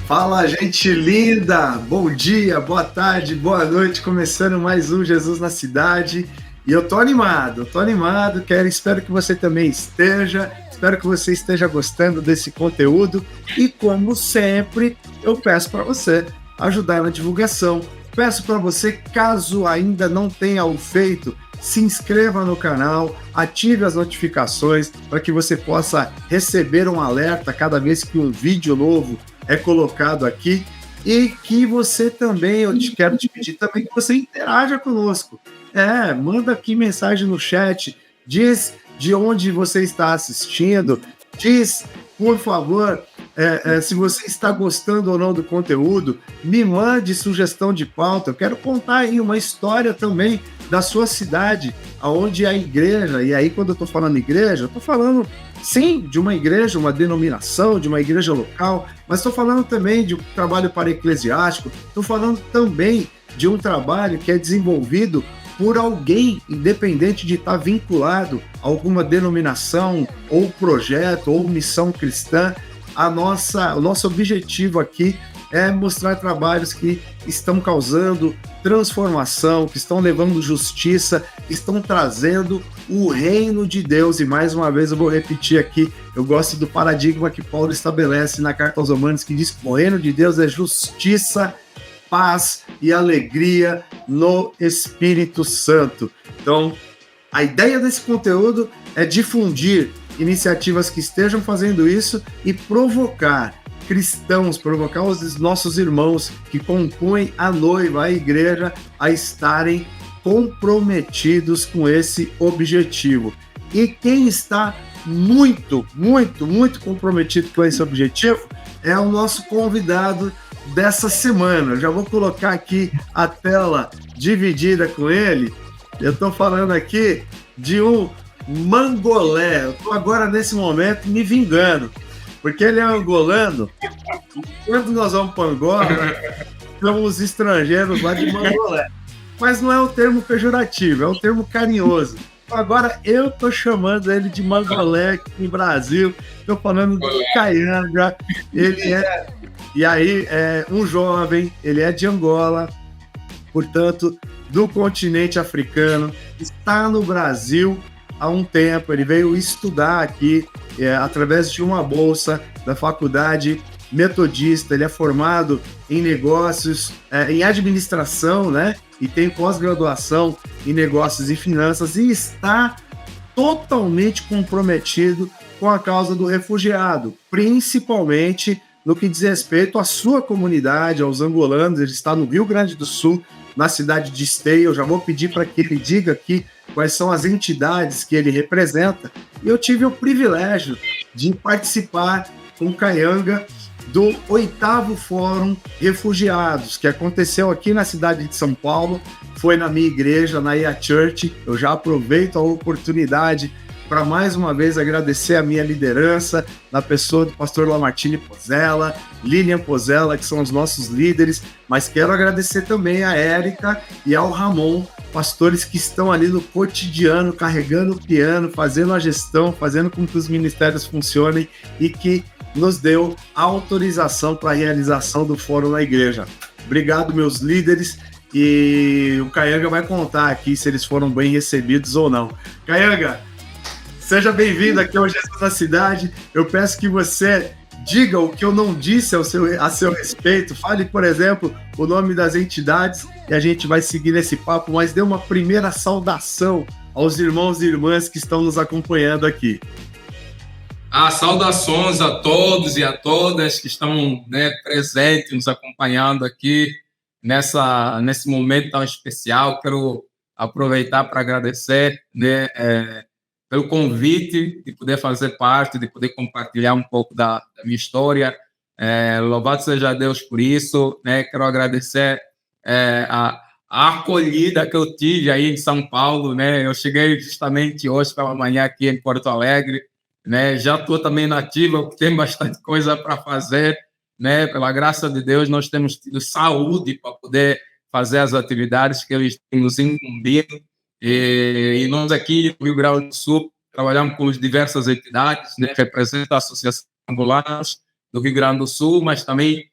Fala, gente linda! Bom dia, boa tarde, boa noite, começando mais um Jesus na Cidade. E eu tô animado, espero que você também esteja, espero que você esteja gostando desse conteúdo. E como sempre, eu peço para você ajudar na divulgação. Peço para você, caso ainda não tenha o feito, se inscreva no canal, ative as notificações para que você possa receber um alerta cada vez que um vídeo novo é colocado aqui, e que você também, eu quero te pedir também que você interaja conosco. Manda aqui mensagem no chat, diz de onde você está assistindo, diz, por favor, se você está gostando ou não do conteúdo, me mande sugestão de pauta. Eu quero contar aí uma história também da sua cidade, aonde a igreja, e aí quando eu estou falando igreja, eu estou falando sim de uma igreja, uma denominação, de uma igreja local, mas estou falando também de um trabalho para-eclesiástico, estou falando também de um trabalho que é desenvolvido por alguém, independente de estar vinculado a alguma denominação, ou projeto, ou missão cristã. O nosso objetivo aqui é mostrar trabalhos que estão causando transformação, que estão levando justiça, que estão trazendo o reino de Deus. E mais uma vez eu vou repetir aqui, eu gosto do paradigma que Paulo estabelece na carta aos Romanos, que diz que o reino de Deus é justiça, paz e alegria no Espírito Santo. Então, a ideia desse conteúdo é difundir iniciativas que estejam fazendo isso e provocar cristãos, provocar os nossos irmãos que compõem a noiva, a igreja, a estarem comprometidos com esse objetivo. E quem está muito comprometido com esse objetivo é o nosso convidado dessa semana. Eu já vou colocar aqui a tela dividida com ele. Eu estou falando aqui de um mangolé. Eu estou agora, nesse momento, me vingando, porque ele é angolano. Quando nós vamos para Angola, são os estrangeiros lá de mangolé. Mas não é um termo pejorativo, é um termo carinhoso. Agora eu tô chamando ele de mangolé aqui no Brasil. Tô falando do Caianga. Ele é um jovem, ele é de Angola, portanto, do continente africano, está no Brasil há um tempo. Ele veio estudar aqui através de uma bolsa da Faculdade Metodista. Ele é formado em negócios, em administração, né? E tem pós-graduação em negócios e finanças, e está totalmente comprometido com a causa do refugiado, principalmente no que diz respeito à sua comunidade, aos angolanos. Ele está no Rio Grande do Sul, na cidade de Esteio. Eu já vou pedir para que ele diga aqui quais são as entidades que ele representa. E eu tive o privilégio de participar com o Caianga do 8º Fórum Refugiados, que aconteceu aqui na cidade de São Paulo. Foi na minha igreja, na IA Church. Eu já aproveito a oportunidade para mais uma vez agradecer a minha liderança, na pessoa do pastor Lamartine Pozella, Lilian Pozella, que são os nossos líderes, mas quero agradecer também a Érica e ao Ramon, pastores que estão ali no cotidiano, carregando o piano, fazendo a gestão, fazendo com que os ministérios funcionem, e que nos deu a autorização para a realização do fórum na igreja. Obrigado, meus líderes, e o Caianga vai contar aqui se eles foram bem recebidos ou não. Caianga, seja bem-vindo aqui ao Jesus na Cidade. Eu peço que você diga o que eu não disse a seu respeito. Fale, por exemplo, o nome das entidades, e a gente vai seguir nesse papo, mas dê uma primeira saudação aos irmãos e irmãs que estão nos acompanhando aqui. Saudações a todos e a todas que estão, presentes, nos acompanhando aqui nesse momento tão especial. Quero aproveitar para agradecer, pelo convite de poder fazer parte, de poder compartilhar um pouco da minha história. Louvado seja Deus por isso. Quero agradecer a acolhida que eu tive aí em São Paulo. Eu cheguei justamente hoje pela manhã aqui em Porto Alegre. né? Já estou também na ativa, tem bastante coisa para fazer, né? Pela graça de Deus, nós temos tido saúde para poder fazer as atividades que eles têm nos incumbido. E nós aqui no Rio Grande do Sul trabalhamos com diversas entidades, né? Represento a Associação Angolanos do Rio Grande do Sul, mas também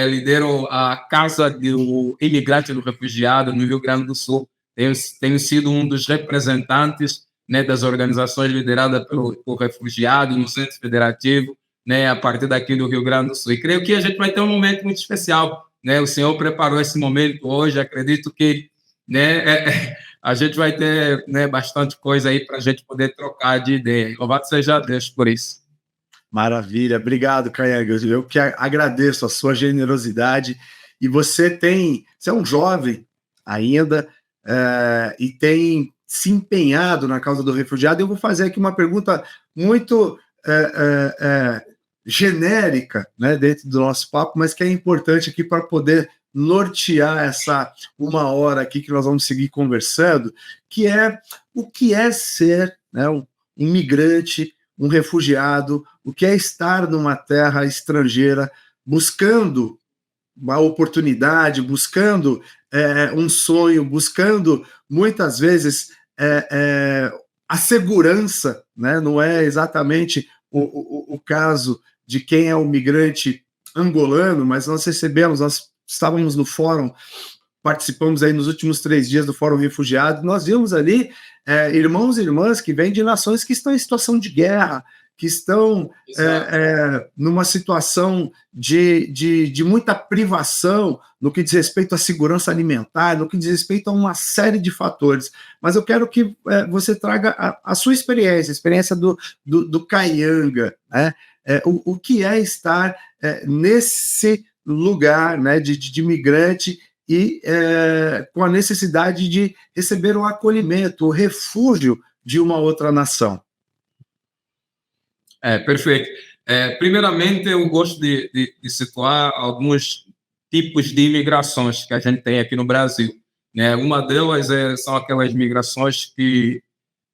lidero a Casa do Imigrante e do Refugiado no Rio Grande do Sul. Tenho sido um dos representantes, né, das organizações lideradas por refugiados no Centro Federativo, né, a partir daqui do Rio Grande do Sul. E creio que a gente vai ter um momento muito especial, né? O Senhor preparou esse momento hoje, acredito que, né, a gente vai ter, né, bastante coisa aí para a gente poder trocar de ideia. Louvado seja Deus por isso. Maravilha, obrigado, Cainga. Eu que agradeço a sua generosidade. E você é um jovem ainda, e tem se empenhado na causa do refugiado. Eu vou fazer aqui uma pergunta muito genérica, né, dentro do nosso papo, mas que é importante aqui para poder nortear essa uma hora aqui que nós vamos seguir conversando, que é o que é ser, né, um imigrante, um refugiado, o que é estar numa terra estrangeira, buscando uma oportunidade, buscando um sonho, buscando, muitas vezes, a segurança, né? Não é exatamente o caso de quem é o migrante angolano, mas nós estávamos no fórum, participamos aí nos últimos 3 dias do Fórum Refugiado, nós vimos ali irmãos e irmãs que vêm de nações que estão em situação de guerra, que estão numa situação de muita privação no que diz respeito à segurança alimentar, no que diz respeito a uma série de fatores. Mas eu quero que você traga a sua experiência, a experiência do Cainga, né? O que é estar nesse lugar, né, de imigrante e com a necessidade de receber o acolhimento, o refúgio de uma outra nação. Perfeito. Primeiramente, eu gosto de situar alguns tipos de imigrações que a gente tem aqui no Brasil, né? Uma delas são aquelas migrações que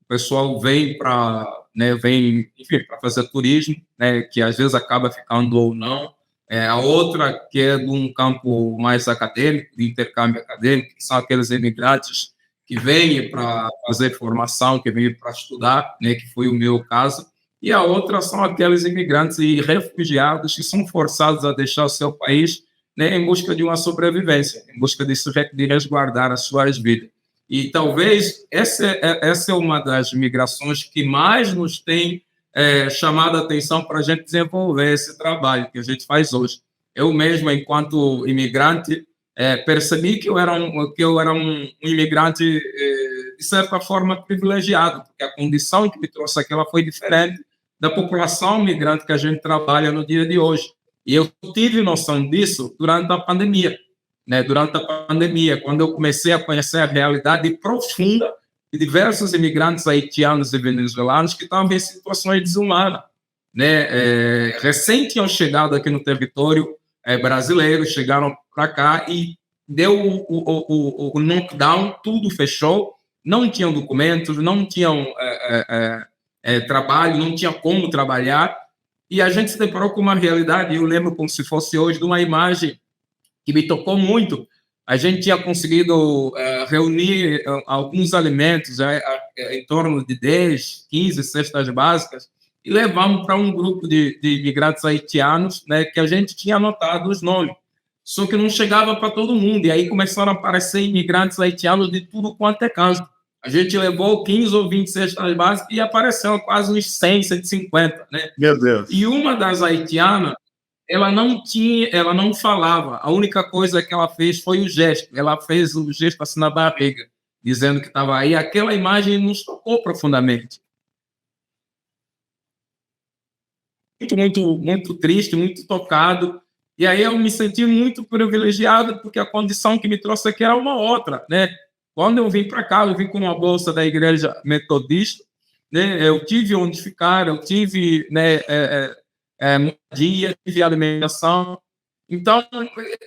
o pessoal vem para, né, para fazer turismo, né, que às vezes acaba ficando ou não. A outra que é de um campo mais acadêmico, de intercâmbio acadêmico, que são aqueles imigrantes que vêm para fazer formação, que vêm para estudar, né, que foi o meu caso. E a outra são aqueles imigrantes e refugiados que são forçados a deixar o seu país, né, em busca de uma sobrevivência, em busca de resguardar as suas vidas. E talvez essa é uma das migrações que mais nos tem chamado a atenção para a gente desenvolver esse trabalho que a gente faz hoje. Eu mesmo, enquanto imigrante, percebi que eu era um imigrante, de certa forma, privilegiado, porque a condição que me trouxe aqui ela foi diferente da população migrante que a gente trabalha no dia de hoje. E eu tive noção disso durante a pandemia, né? Durante a pandemia, quando eu comecei a conhecer a realidade profunda de diversos imigrantes haitianos e venezuelanos que estavam em situações desumanas, né? Recém tinham chegado aqui no território brasileiro, chegaram para cá e deu o knockdown, tudo fechou, não tinham documentos, não tinham trabalho, não tinha como trabalhar, e a gente se deparou com uma realidade, eu lembro como se fosse hoje, de uma imagem que me tocou muito. A gente tinha conseguido reunir alguns alimentos, em torno de 10, 15 cestas básicas, e levamos para um grupo de imigrantes haitianos, né, que a gente tinha anotado os nomes, só que não chegava para todo mundo, e aí começaram a aparecer imigrantes haitianos de tudo quanto é canto. A gente levou 15 ou 20 cestas básicas e apareceram quase uns 100, 150, né? Meu Deus. E uma das haitianas, ela não falava. A única coisa que ela fez foi o gesto. Ela fez o gesto assim na barriga, dizendo que estava aí. Aquela imagem nos tocou profundamente. Muito, muito, muito triste, muito tocado. E aí eu me senti muito privilegiado, porque a condição que me trouxe aqui era uma outra, né? Quando eu vim para cá, eu vim com uma bolsa da igreja metodista, né? Eu tive onde ficar, eu tive, né, moradia, tive alimentação. Então,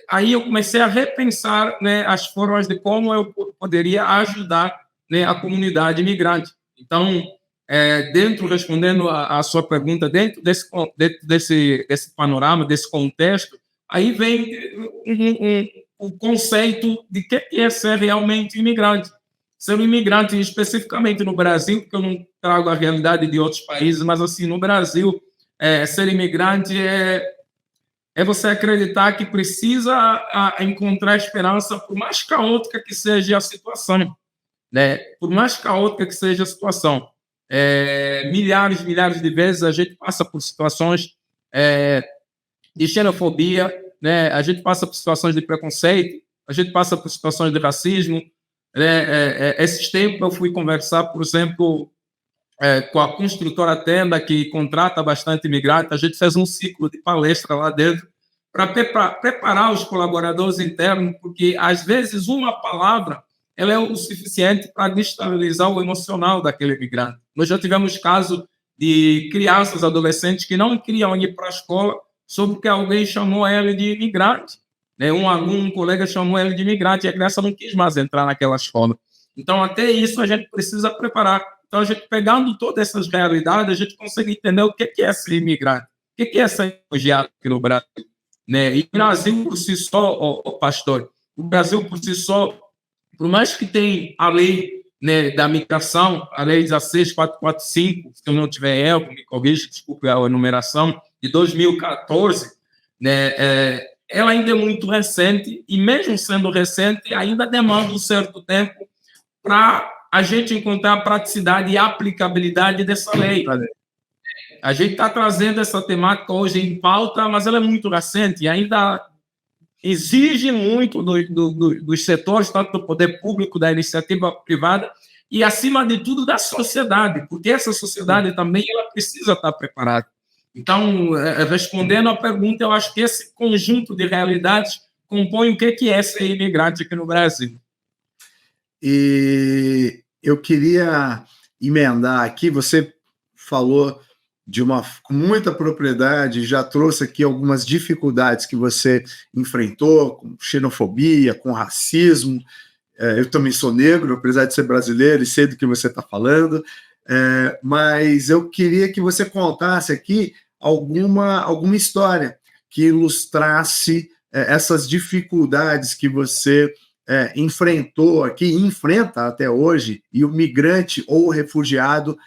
aí eu comecei a repensar, né, as formas de como eu poderia ajudar, né, a comunidade imigrante. Então, respondendo a sua pergunta, dentro desse panorama, desse contexto, aí vem o conceito de que é ser realmente imigrante. Ser um imigrante, especificamente no Brasil, porque eu não trago a realidade de outros países, mas assim, no Brasil, ser imigrante é você acreditar que precisa encontrar esperança, por mais caótica que seja a situação, né? Por mais caótica que seja a situação. Milhares de vezes a gente passa por situações de xenofobia, né? A gente passa por situações de preconceito, a gente passa por situações de racismo. Esses tempos eu fui conversar, por exemplo, com a construtora Tenda, que contrata bastante imigrante. A gente fez um ciclo de palestra lá dentro para preparar os colaboradores internos, porque às vezes uma palavra ela é o suficiente para destabilizar o emocional daquele imigrante. Nós já tivemos casos de crianças, adolescentes que não queriam ir para a escola sobre que alguém chamou ele de imigrante. Um aluno, um colega chamou ele de imigrante e a criança não quis mais entrar naquela escola. Então, até isso a gente precisa preparar. Então, a gente pegando todas essas realidades, a gente consegue entender o que é ser imigrante, o que é ser refugiado aqui no Brasil. E o Brasil, por si só, pastor, o Brasil, por si só, por mais que tenha a lei, né, da migração, a lei 16445, se eu não tiver erro, me corrija, desculpe a enumeração, de 2014, né, ela ainda é muito recente e, mesmo sendo recente, ainda demanda um certo tempo para a gente encontrar a praticidade e a aplicabilidade dessa lei. A gente está trazendo essa temática hoje em pauta, mas ela é muito recente e ainda exige muito dos setores, tanto do poder público, da iniciativa privada e, acima de tudo, da sociedade, porque essa sociedade também ela precisa estar preparada. Então, respondendo à pergunta, eu acho que esse conjunto de realidades compõe o que é ser imigrante aqui no Brasil. E eu queria emendar aqui, você falou com muita propriedade, já trouxe aqui algumas dificuldades que você enfrentou, com xenofobia, com racismo. Eu também sou negro, apesar de ser brasileiro, e sei do que você está falando, mas eu queria que você contasse aqui alguma história que ilustrasse essas dificuldades que você enfrentou aqui, enfrenta até hoje, e o migrante ou o refugiado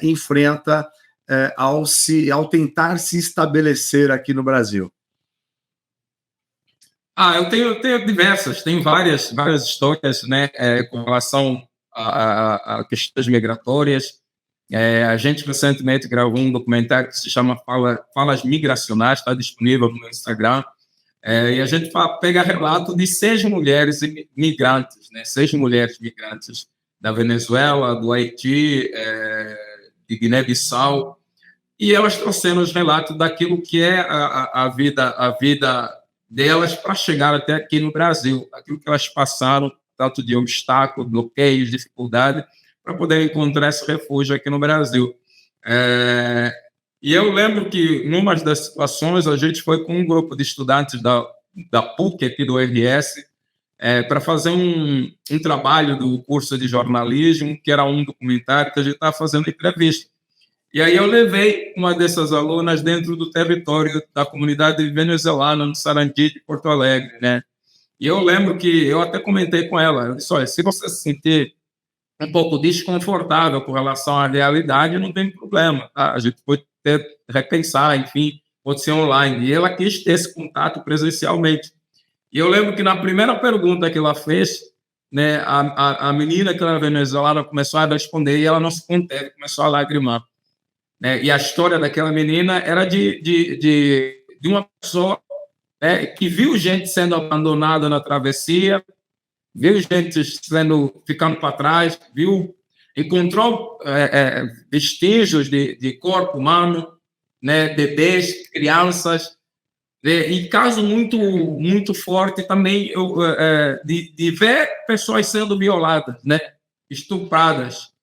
enfrenta ao tentar se estabelecer aqui no Brasil. Eu tenho diversas, tem várias histórias, né, com relação a questões migratórias. A gente recentemente gravou um documentário que se chama Falas Migracionais, está disponível no meu Instagram, e a gente pega relato de 6 mulheres migrantes, né, 6 mulheres migrantes da Venezuela, do Haiti, de Guiné-Bissau, e elas trouxeram os relatos daquilo que é a vida delas para chegar até aqui no Brasil, aquilo que elas passaram, tanto de obstáculos, bloqueios, dificuldade, para poder encontrar esse refúgio aqui no Brasil. E eu lembro que, numa das situações, a gente foi com um grupo de estudantes da PUC, aqui do RS, para fazer um trabalho do curso de jornalismo, que era um documentário que a gente estava fazendo entrevista. E aí eu levei uma dessas alunas dentro do território da comunidade venezuelana, no Sarandi de Porto Alegre, né? E eu lembro que eu até comentei com ela, eu disse, olha, se você se sentir um pouco desconfortável com relação à realidade, não tem problema, tá? A gente pode repensar, enfim, pode ser online. E ela quis ter esse contato presencialmente. E eu lembro que na primeira pergunta que ela fez, né, a menina que era venezuelana começou a responder e ela não se conteve, começou a lagrimar. Né? E a história daquela menina era de uma pessoa, né, que viu gente sendo abandonada na travessia, viu gente ficando para trás, encontrou vestígios de corpo humano, né, bebês, crianças, e caso muito forte também de ver pessoas sendo violadas, né, estupradas.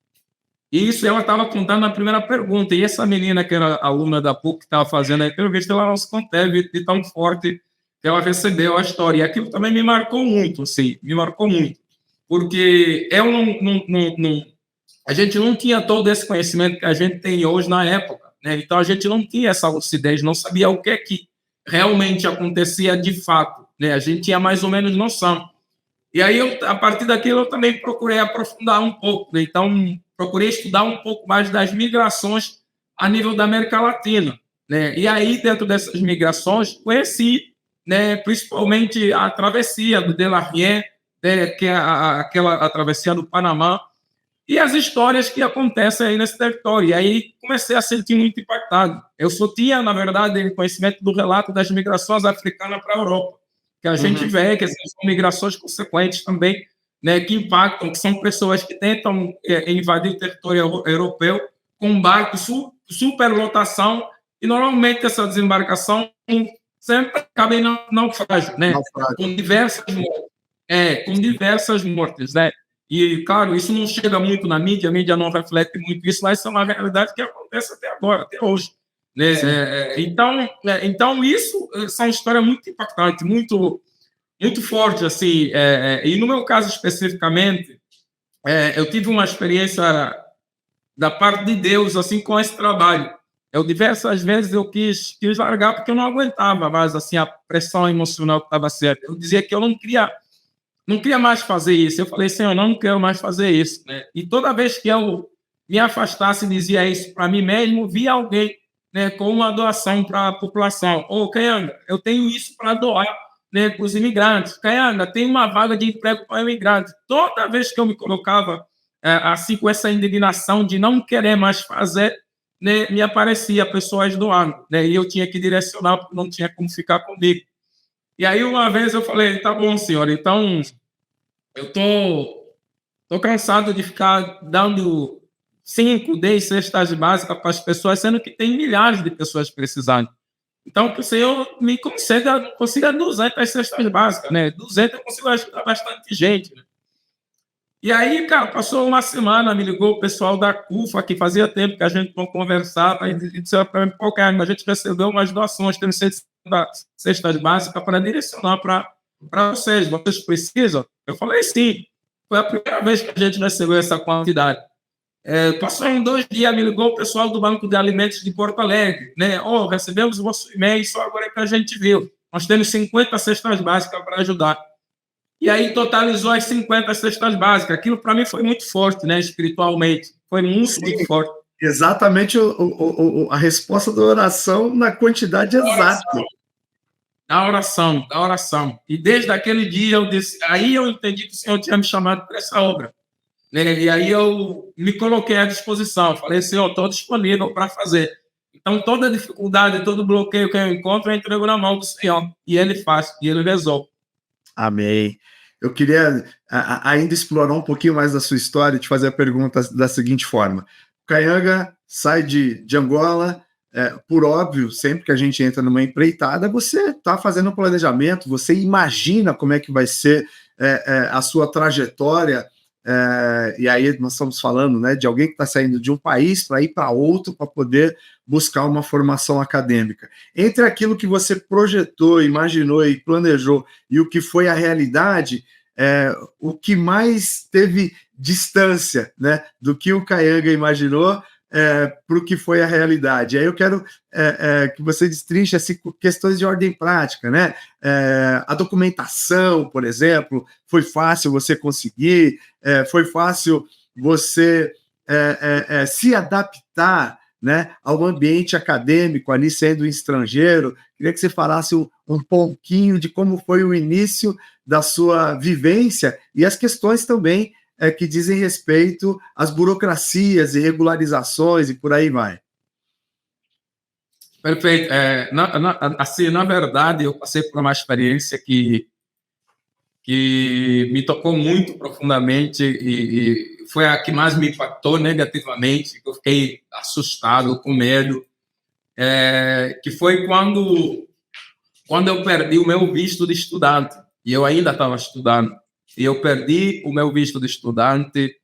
E isso ela estava contando na primeira pergunta. E essa menina, que era aluna da PUC, que estava fazendo a entrevista, ela não se conteve de tão forte que ela recebeu a história. E aquilo também me marcou muito, assim, porque eu a gente não tinha todo esse conhecimento que a gente tem hoje na época, né? Então a gente não tinha essa lucidez, não sabia o que é que realmente acontecia de fato, né? A gente tinha mais ou menos noção. E aí, a partir daquilo, eu também procurei aprofundar um pouco, né? Então, procurei estudar um pouco mais das migrações a nível da América Latina, né? E aí, dentro dessas migrações, conheci, né, principalmente a travessia do Delavier, né, que é aquela a travessia do Panamá, e as histórias que acontecem aí nesse território. E aí comecei a sentir muito impactado. Eu só tinha, na verdade, conhecimento do relato das migrações africanas para a Europa, que a gente vê que são migrações consequentes também, né, que impactam, que são pessoas que tentam invadir o território europeu com barcos superlotação, e normalmente essa desembarcação sempre acaba em naufrágio, né? Com diversas mortes. Com diversas mortes, né? E, claro, isso não chega muito na mídia, a mídia não reflete muito isso, mas isso é uma realidade que acontece até agora, até hoje. Né? Então, isso são histórias muito impactantes, muito, muito fortes. Assim, e no meu caso especificamente, eu tive uma experiência da parte de Deus assim com esse trabalho. Eu diversas vezes eu quis largar porque eu não aguentava mais assim a pressão emocional que estava certa. Eu dizia que eu não queria mais fazer isso. Eu falei, Senhor, eu não quero mais fazer isso, né? E toda vez que eu me afastasse e dizia isso para mim mesmo, via alguém, né, com uma doação para a população. Ô, Caianga, eu tenho isso para doar, né, para os imigrantes. Caianga, tem uma vaga de emprego para imigrantes. Toda vez que eu me colocava assim com essa indignação de não querer mais fazer, né, me aparecia pessoas doando, né? E eu tinha que direcionar porque não tinha como ficar comigo. E aí, uma vez eu falei, tá bom, senhor, então eu tô cansado de ficar dando 5, 10 cestas básicas para as pessoas, sendo que tem milhares de pessoas precisando. Então, que o senhor me consiga 200 cestas básicas, né? 200 eu consigo ajudar bastante gente, né? E aí, cara, passou uma semana, me ligou o pessoal da CUFA, que fazia tempo que a gente não conversava, e disseram para mim, pô, cara, a gente recebeu umas doações, temos cestas básicas para direcionar para vocês precisam? Eu falei, sim. Foi a primeira vez que a gente recebeu essa quantidade. Passou em 2 dias, me ligou o pessoal do Banco de Alimentos de Porto Alegre, né? Recebemos o vosso e-mail, só agora é que a gente viu. Nós temos 50 cestas básicas para ajudar. E aí totalizou as 50 cestas básicas. Aquilo para mim foi muito forte, né, espiritualmente. Foi muito, muito forte. Exatamente a resposta da oração na quantidade exata. Da oração. E desde aquele dia eu disse, aí eu entendi que o Senhor tinha me chamado para essa obra. Né? E aí eu me coloquei à disposição. Falei, Senhor, estou disponível para fazer. Então, toda dificuldade, todo bloqueio que eu encontro, eu entrego na mão do Senhor. E Ele faz, e Ele resolve. Amém. Eu queria ainda explorar um pouquinho mais da sua história e te fazer a pergunta da seguinte forma. O Caianga sai de Angola, por óbvio, sempre que a gente entra numa empreitada, você está fazendo um planejamento, você imagina como é que vai ser a sua trajetória, e aí nós estamos falando, né, de alguém que está saindo de um país para ir para outro para poder buscar uma formação acadêmica. Entre aquilo que você projetou, imaginou e planejou e o que foi a realidade, o que mais teve distância, né, do que o Caianga imaginou para o que foi a realidade. Aí eu quero que você destrinche assim, questões de ordem prática, né? A documentação, por exemplo, foi fácil você conseguir, foi fácil você se adaptar, né, ao ambiente acadêmico, ali sendo estrangeiro. Queria que você falasse um pouquinho de como foi o início da sua vivência e as questões também que dizem respeito às burocracias e regularizações e por aí vai. Perfeito. Assim, na verdade, eu passei por uma experiência que me tocou muito profundamente e foi a que mais me impactou negativamente, que eu fiquei assustado, com medo, que foi quando eu perdi o meu visto de estudante, e eu ainda estava estudando, e eu perdi o meu visto de estudante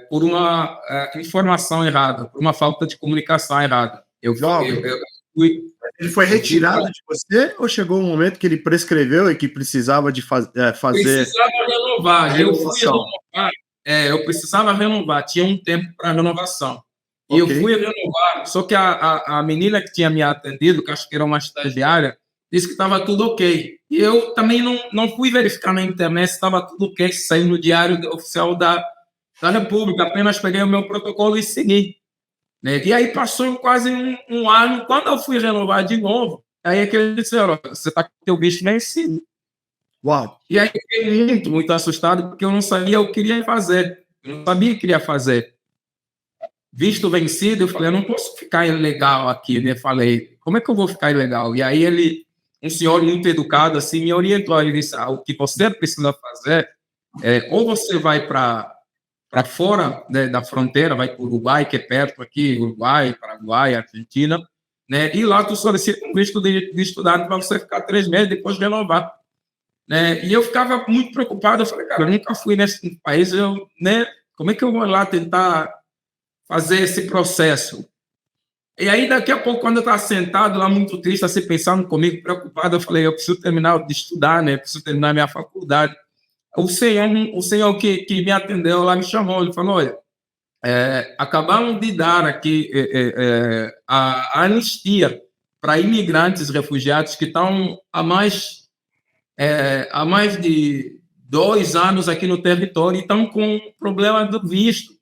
por uma informação errada, por uma falta de comunicação errada. Ele foi retirado de você ou chegou um momento que ele prescreveu e que precisava de fazer? Precisava renovar. Eu fui renovar. eu precisava renovar, tinha um tempo para renovação. E eu Ok. fui renovar, só que a menina que tinha me atendido, que acho que era uma estagiária, disse que estava tudo ok. E eu também não fui verificar na internet se estava tudo ok, se saiu no diário oficial da República, apenas peguei o meu protocolo e segui. Né? E aí passou quase um ano, quando eu fui renovar de novo, aí é que eles disseram, você está com o teu bicho vencido. Uau! E aí eu fiquei muito assustado, porque eu não sabia o que queria fazer. Eu não sabia o que queria fazer. Visto vencido, eu falei, eu não posso ficar ilegal aqui, né? Falei, como é que eu vou ficar ilegal? E aí um senhor muito educado, assim, me orientou. Ele disse, o que você precisa fazer ou você vai para fora, né, da fronteira, vai para o Uruguai, que é perto aqui, Uruguai, Paraguai, Argentina, né? E lá tu solicita um visto de estudante para você ficar 3 meses, depois renovar. Né? E eu ficava muito preocupado, eu falei, cara, eu nunca fui nesse país, né? Como é que eu vou lá tentar fazer esse processo? E aí, daqui a pouco, quando eu estava sentado lá, muito triste, assim, pensando comigo, preocupado, eu falei, eu preciso terminar de estudar, né? Eu preciso terminar minha faculdade. O senhor que me atendeu lá me chamou, ele falou, olha, acabaram de dar aqui a anistia para imigrantes refugiados que estão há mais de 2 anos aqui no território e estão com problema do visto.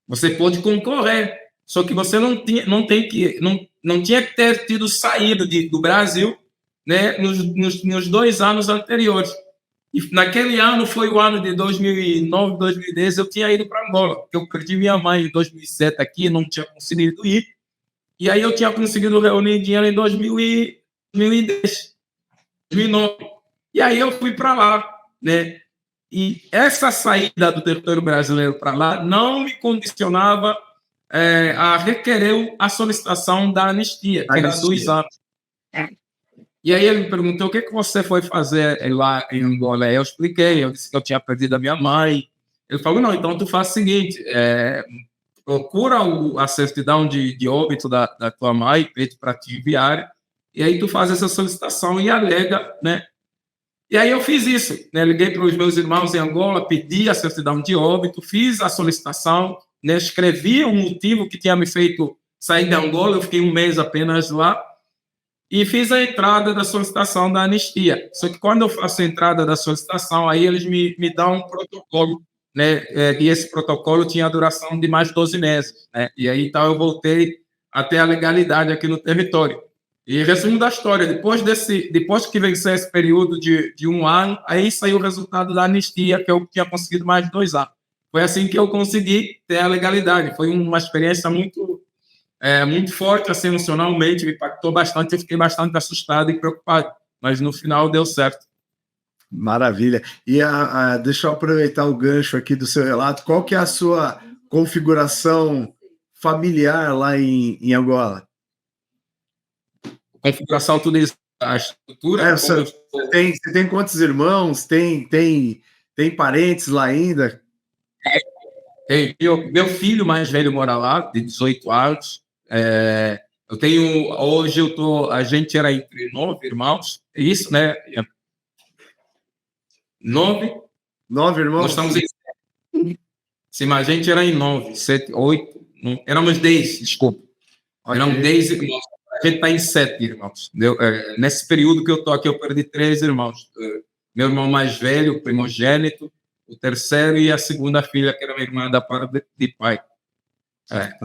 Você pode concorrer, só que você não tinha que ter tido saído do Brasil, né, nos 2 anos anteriores. E naquele ano foi o ano de 2009, 2010, eu tinha ido para Angola, porque eu perdi minha mãe em 2007 aqui, não tinha conseguido ir. E aí eu tinha conseguido reunir dinheiro em 2010, 2009. E aí eu fui para lá, né? E essa saída do território brasileiro para lá não me condicionava a requerer a solicitação da anistia, que era 2 anos. E aí ele me perguntou, o que você foi fazer lá em Angola? Eu expliquei, eu disse que eu tinha perdido a minha mãe. Ele falou, não, então tu faz o seguinte, procura a certidão de óbito da tua mãe, pede para te enviar, e aí tu faz essa solicitação e alega, né? E aí eu fiz isso, né? Liguei para os meus irmãos em Angola, pedi a certidão de óbito, fiz a solicitação, né? Escrevi o motivo que tinha me feito sair de Angola, eu fiquei 1 mês apenas lá, e fiz a entrada da solicitação da anistia. Só que quando eu faço a entrada da solicitação, aí eles me dão um protocolo, né? E esse protocolo tinha a duração de mais 12 meses, né? E aí então eu voltei até a legalidade aqui no território. E resumo da história, depois que venceu esse período de 1 ano, aí saiu o resultado da anistia, que eu tinha conseguido mais de 2 anos. Foi assim que eu consegui ter a legalidade. Foi uma experiência muito forte, assim, emocionalmente, me impactou bastante, eu fiquei bastante assustado e preocupado, mas no final deu certo. Maravilha. E deixa eu aproveitar o gancho aqui do seu relato. Qual que é a sua configuração familiar lá em Angola? Configuração, tudo isso, a estrutura. Você tem quantos irmãos? Tem parentes lá ainda? Meu filho mais velho mora lá, de 18 anos. Hoje a gente era entre 9 irmãos, é isso, né? 9. 9 irmãos? Nós estamos em 7. Sim, mas a gente era em 9, 7, 8. Éramos 10, desculpa. Okay. Éramos 10 irmãos. A gente está em 7 irmãos. Nesse período que eu estou aqui, eu perdi 3 irmãos. Meu irmão mais velho, o primogênito, o terceiro e a segunda filha, que era minha irmã da parte de pai.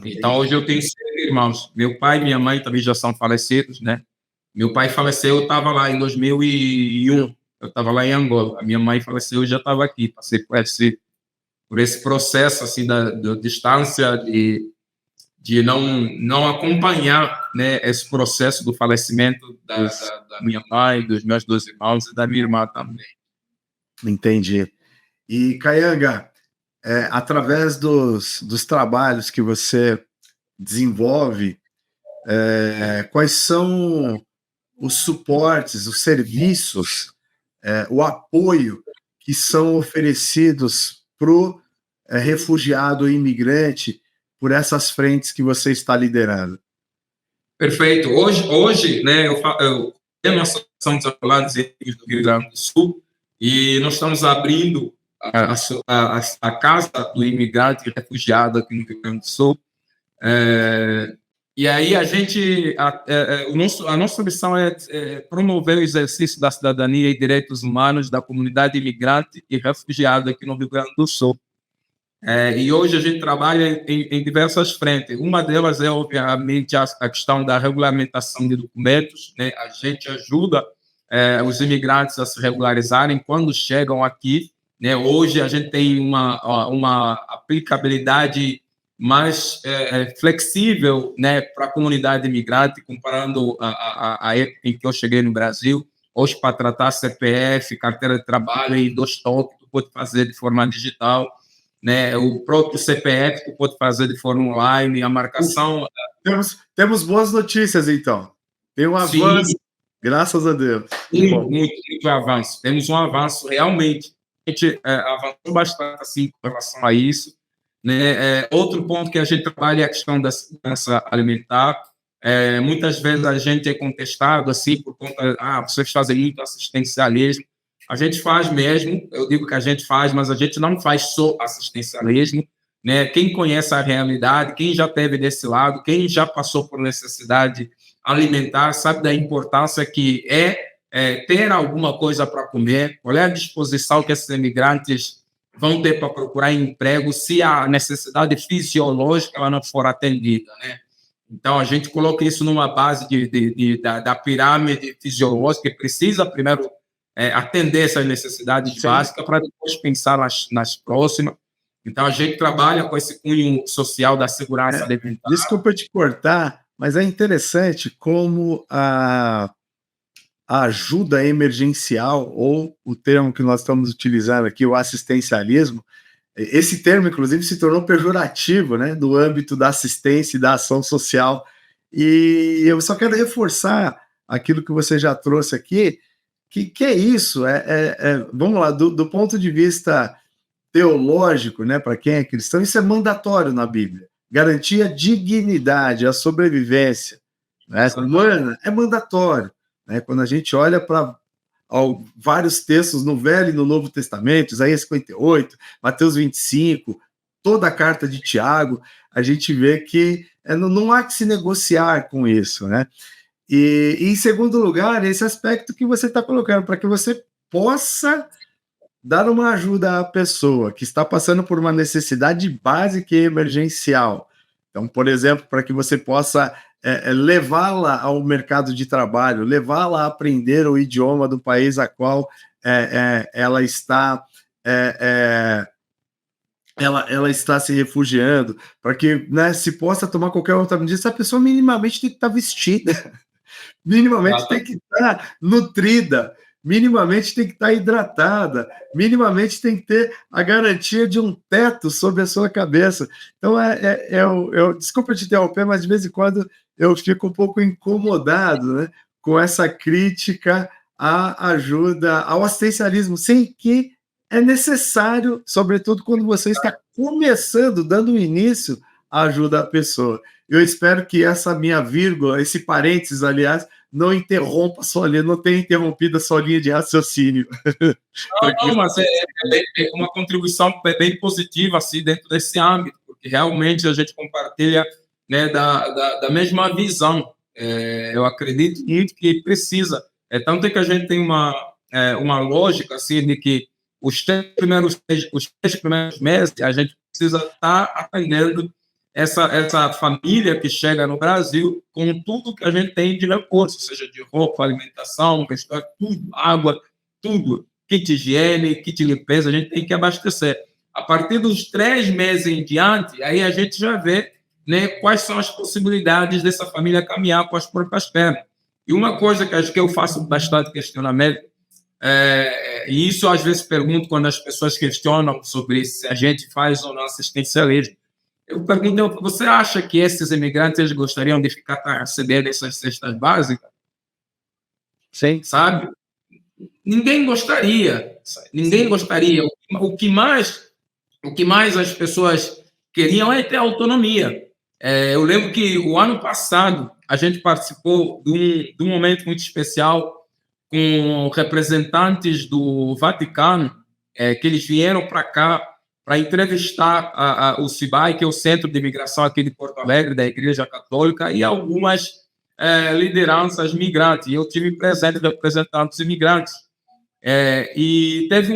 Então, hoje eu tenho 7 irmãos. Meu pai e minha mãe também já são falecidos, né? Meu pai faleceu, eu estava lá em 2001. Eu estava lá em Angola. A minha mãe faleceu, eu já estava aqui. Passei por esse processo assim da distância de não acompanhar, né, esse processo do falecimento da minha mãe, dos meus 2 irmãos e da minha irmã também. Entendi. E, Kayanga, através dos trabalhos que você desenvolve, quais são os suportes, os serviços, o apoio que são oferecidos para o refugiado e imigrante por essas frentes que você está liderando? Perfeito. Hoje, né, eu tenho uma associação dos advogados do Rio Grande do Sul e nós estamos abrindo a Casa do Imigrante e Refugiado aqui no Rio Grande do Sul. E aí a nossa missão é promover o exercício da cidadania e direitos humanos da comunidade imigrante e refugiada aqui no Rio Grande do Sul. E hoje a gente trabalha em diversas frentes. Uma delas é, obviamente, a questão da regulamentação de documentos, né? A gente ajuda os imigrantes a se regularizarem quando chegam aqui, né? Hoje a gente tem uma aplicabilidade mais flexível, né, para a comunidade imigrante, comparando a época em que eu cheguei no Brasil. Hoje, para tratar CPF, carteira de trabalho e 2 toques, tu pode fazer de forma digital, né? O próprio CPF tu pode fazer de forma online, a marcação... Temos boas notícias, então. Tem um avanço, sim, graças a Deus. Muito avanço. Temos um avanço, realmente. A gente avançou bastante assim, com relação a isso. Né? Outro ponto que a gente trabalha é a questão da segurança alimentar. Muitas vezes a gente é contestado assim, por conta, vocês fazem muito assistencialismo. A gente faz mesmo, eu digo que a gente faz, mas a gente não faz só assistencialismo, né? Quem conhece a realidade, quem já esteve desse lado, quem já passou por necessidade alimentar, sabe da importância que ter alguma coisa para comer, qual é a disposição que esses imigrantes vão ter para procurar emprego se a necessidade fisiológica ela não for atendida, né? Então, a gente coloca isso numa base da pirâmide fisiológica, que precisa primeiro atender essas necessidades, sim, básicas para depois pensar nas próximas. Então, a gente trabalha com esse cunho social da segurança alimentar. Desculpa te cortar, mas é interessante como a ajuda emergencial, ou o termo que nós estamos utilizando aqui, o assistencialismo, esse termo, inclusive, se tornou pejorativo, né, no âmbito da assistência e da ação social. E eu só quero reforçar aquilo que você já trouxe aqui, que é isso, vamos lá, do ponto de vista teológico, né, para quem é cristão, isso é mandatório na Bíblia. Garantir a dignidade, a sobrevivência, né, humana, é mandatório. Né, quando a gente olha para vários textos no Velho e no Novo Testamento, Isaías 58, Mateus 25, toda a carta de Tiago, a gente vê que não há que se negociar com isso, né? E em segundo lugar, esse aspecto que você está colocando, para que você possa dar uma ajuda à pessoa que está passando por uma necessidade básica e emergencial. Então, por exemplo, para que você possa levá-la ao mercado de trabalho, levá-la a aprender o idioma do país a qual ela está ela está se refugiando, para que, né, se possa tomar qualquer outra medida, essa pessoa minimamente tem que estar vestida, minimamente tem que estar nutrida, minimamente tem que estar hidratada, minimamente tem que ter a garantia de um teto sobre a sua cabeça. Então, desculpa te interromper, mas de vez em quando eu fico um pouco incomodado, né, com essa crítica à ajuda, ao assistencialismo, sem que é necessário, sobretudo quando você está começando, dando início à ajuda à pessoa. Eu espero que essa minha vírgula, esse parênteses, aliás, não interrompa a sua linha, não tenha interrompido a sua linha de raciocínio. Não, mas é uma contribuição bem positiva assim, dentro desse âmbito, porque realmente a gente compartilha, né, da mesma visão. Eu acredito muito que precisa. Tanto é que a gente tem uma lógica assim, de que os 3 primeiros meses a gente precisa estar atendendo essa família que chega no Brasil com tudo que a gente tem de recursos, seja de roupa, alimentação, tudo, água, tudo, kit higiene, kit limpeza, a gente tem que abastecer. A partir dos 3 meses em diante, aí a gente já vê, né, quais são as possibilidades dessa família caminhar com as próprias pernas. E uma coisa que acho que eu faço bastante questionamento, e isso às vezes pergunto quando as pessoas questionam sobre se a gente faz ou não assistencialismo. Eu pergunto, você acha que esses imigrantes eles gostariam de ficar recebendo essas cestas básicas? Sim. Sabe? Ninguém gostaria. Ninguém gostaria. O que mais as pessoas queriam é ter autonomia. Eu lembro que o ano passado a gente participou de um momento muito especial com representantes do Vaticano, que eles vieram para cá para entrevistar o CIBAI, que é o Centro de Imigração aqui de Porto Alegre, da Igreja Católica, e algumas lideranças migrantes. Eu tive presente representantes imigrantes. E teve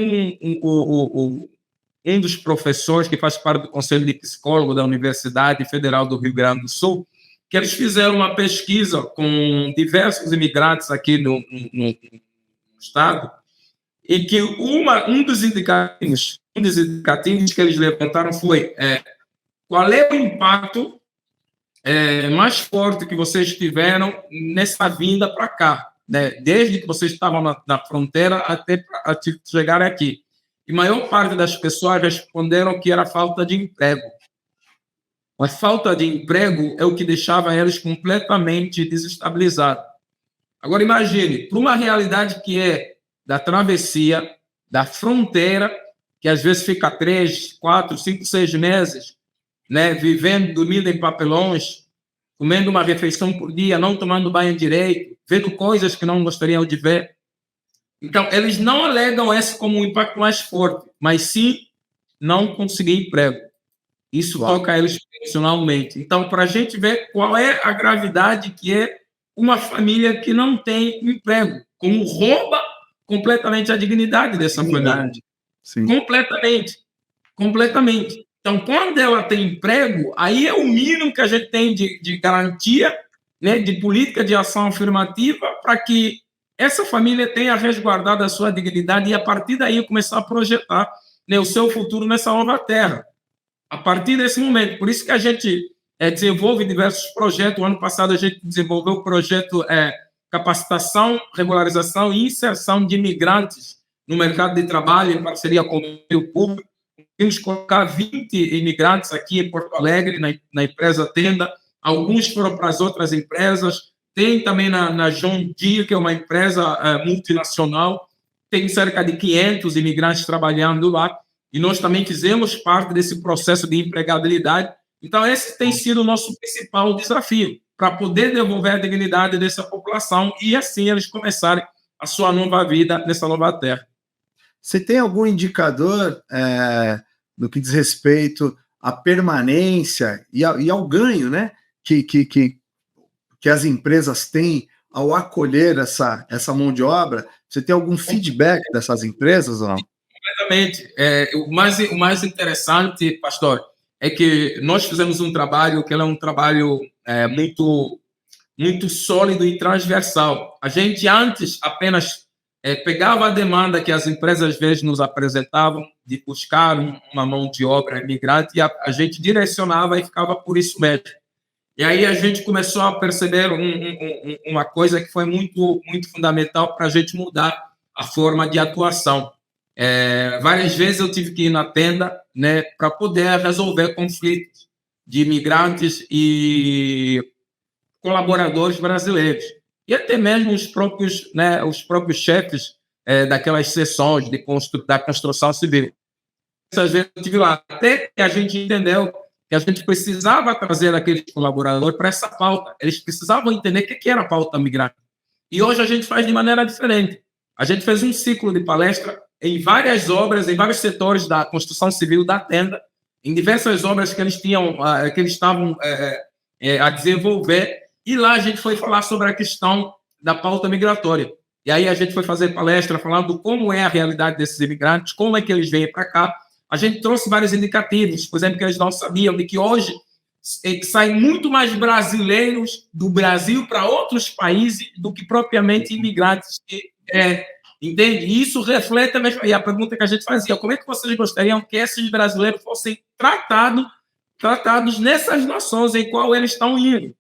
um dos professores que faz parte do Conselho de Psicólogo da Universidade Federal do Rio Grande do Sul, que eles fizeram uma pesquisa com diversos imigrantes aqui no estado, e que um dos indicativos que eles levantaram foi qual é o impacto mais forte que vocês tiveram nessa vinda para cá, né? Desde que vocês estavam na fronteira até chegar aqui. E a maior parte das pessoas responderam que era a falta de emprego. A falta de emprego é o que deixava eles completamente desestabilizados. Agora, imagine, para uma realidade que é da travessia, da fronteira, que às vezes fica 3, 4, 5, 6 meses, né, vivendo, dormindo em papelões, comendo uma refeição por dia, não tomando banho direito, vendo coisas que não gostariam de ver. Então, eles não alegam esse como um impacto mais forte, mas sim não conseguir emprego. Isso toca eles emocionalmente. Então, para a gente ver qual é a gravidade que é uma família que não tem emprego, como rouba completamente a dignidade dessa família. Sim. Completamente. Então, quando ela tem emprego, aí é o mínimo que a gente tem de garantia, né, de política de ação afirmativa para que essa família tenha resguardado a sua dignidade e, a partir daí, começar a projetar, né, o seu futuro nessa nova terra. A partir desse momento. Por isso que a gente desenvolve diversos projetos. O ano passado, a gente desenvolveu o projeto Capacitação, Regularização e Inserção de Imigrantes no mercado de trabalho, em parceria com o meio público. Temos colocar 20 imigrantes aqui em Porto Alegre, na empresa Tenda. Alguns foram para as outras empresas. Tem também na John Deere, que é uma empresa multinacional. Tem cerca de 500 imigrantes trabalhando lá. E nós também fizemos parte desse processo de empregabilidade. Então, esse tem sido o nosso principal desafio, para poder devolver a dignidade dessa população e, assim, eles começarem a sua nova vida nessa nova terra. Você tem algum indicador no que diz respeito à permanência e ao ganho, né, que as empresas têm ao acolher essa mão de obra? Você tem algum feedback dessas empresas ou não? Completamente. O mais interessante, pastor, é que nós fizemos um trabalho que é um trabalho muito, muito sólido e transversal. A gente antes apenas pegava a demanda que as empresas às vezes nos apresentavam de buscar uma mão de obra imigrante e a gente direcionava e ficava por isso mesmo. E aí a gente começou a perceber uma coisa que foi muito, muito fundamental para a gente mudar a forma de atuação. Várias vezes eu tive que ir na Tenda, né, para poder resolver conflitos de imigrantes e colaboradores brasileiros. E até mesmo os próprios chefes daquelas sessões da construção civil. Essas vezes eu estive lá, até que a gente entendeu que a gente precisava trazer aqueles colaboradores para essa pauta. Eles precisavam entender o que era a pauta migrante. E hoje a gente faz de maneira diferente. A gente fez um ciclo de palestra em várias obras, em vários setores da construção civil da Tenda, em diversas obras que eles estavam a desenvolver, e lá a gente foi falar sobre a questão da pauta migratória. E aí a gente foi fazer palestra falando como é a realidade desses imigrantes, como é que eles vêm para cá. A gente trouxe vários indicativos, por exemplo, que eles não sabiam, de que hoje saem muito mais brasileiros do Brasil para outros países do que propriamente imigrantes que entende? E isso reflete e a pergunta que a gente fazia: como é que vocês gostariam que esses brasileiros fossem tratados nessas nações em qual eles estão indo?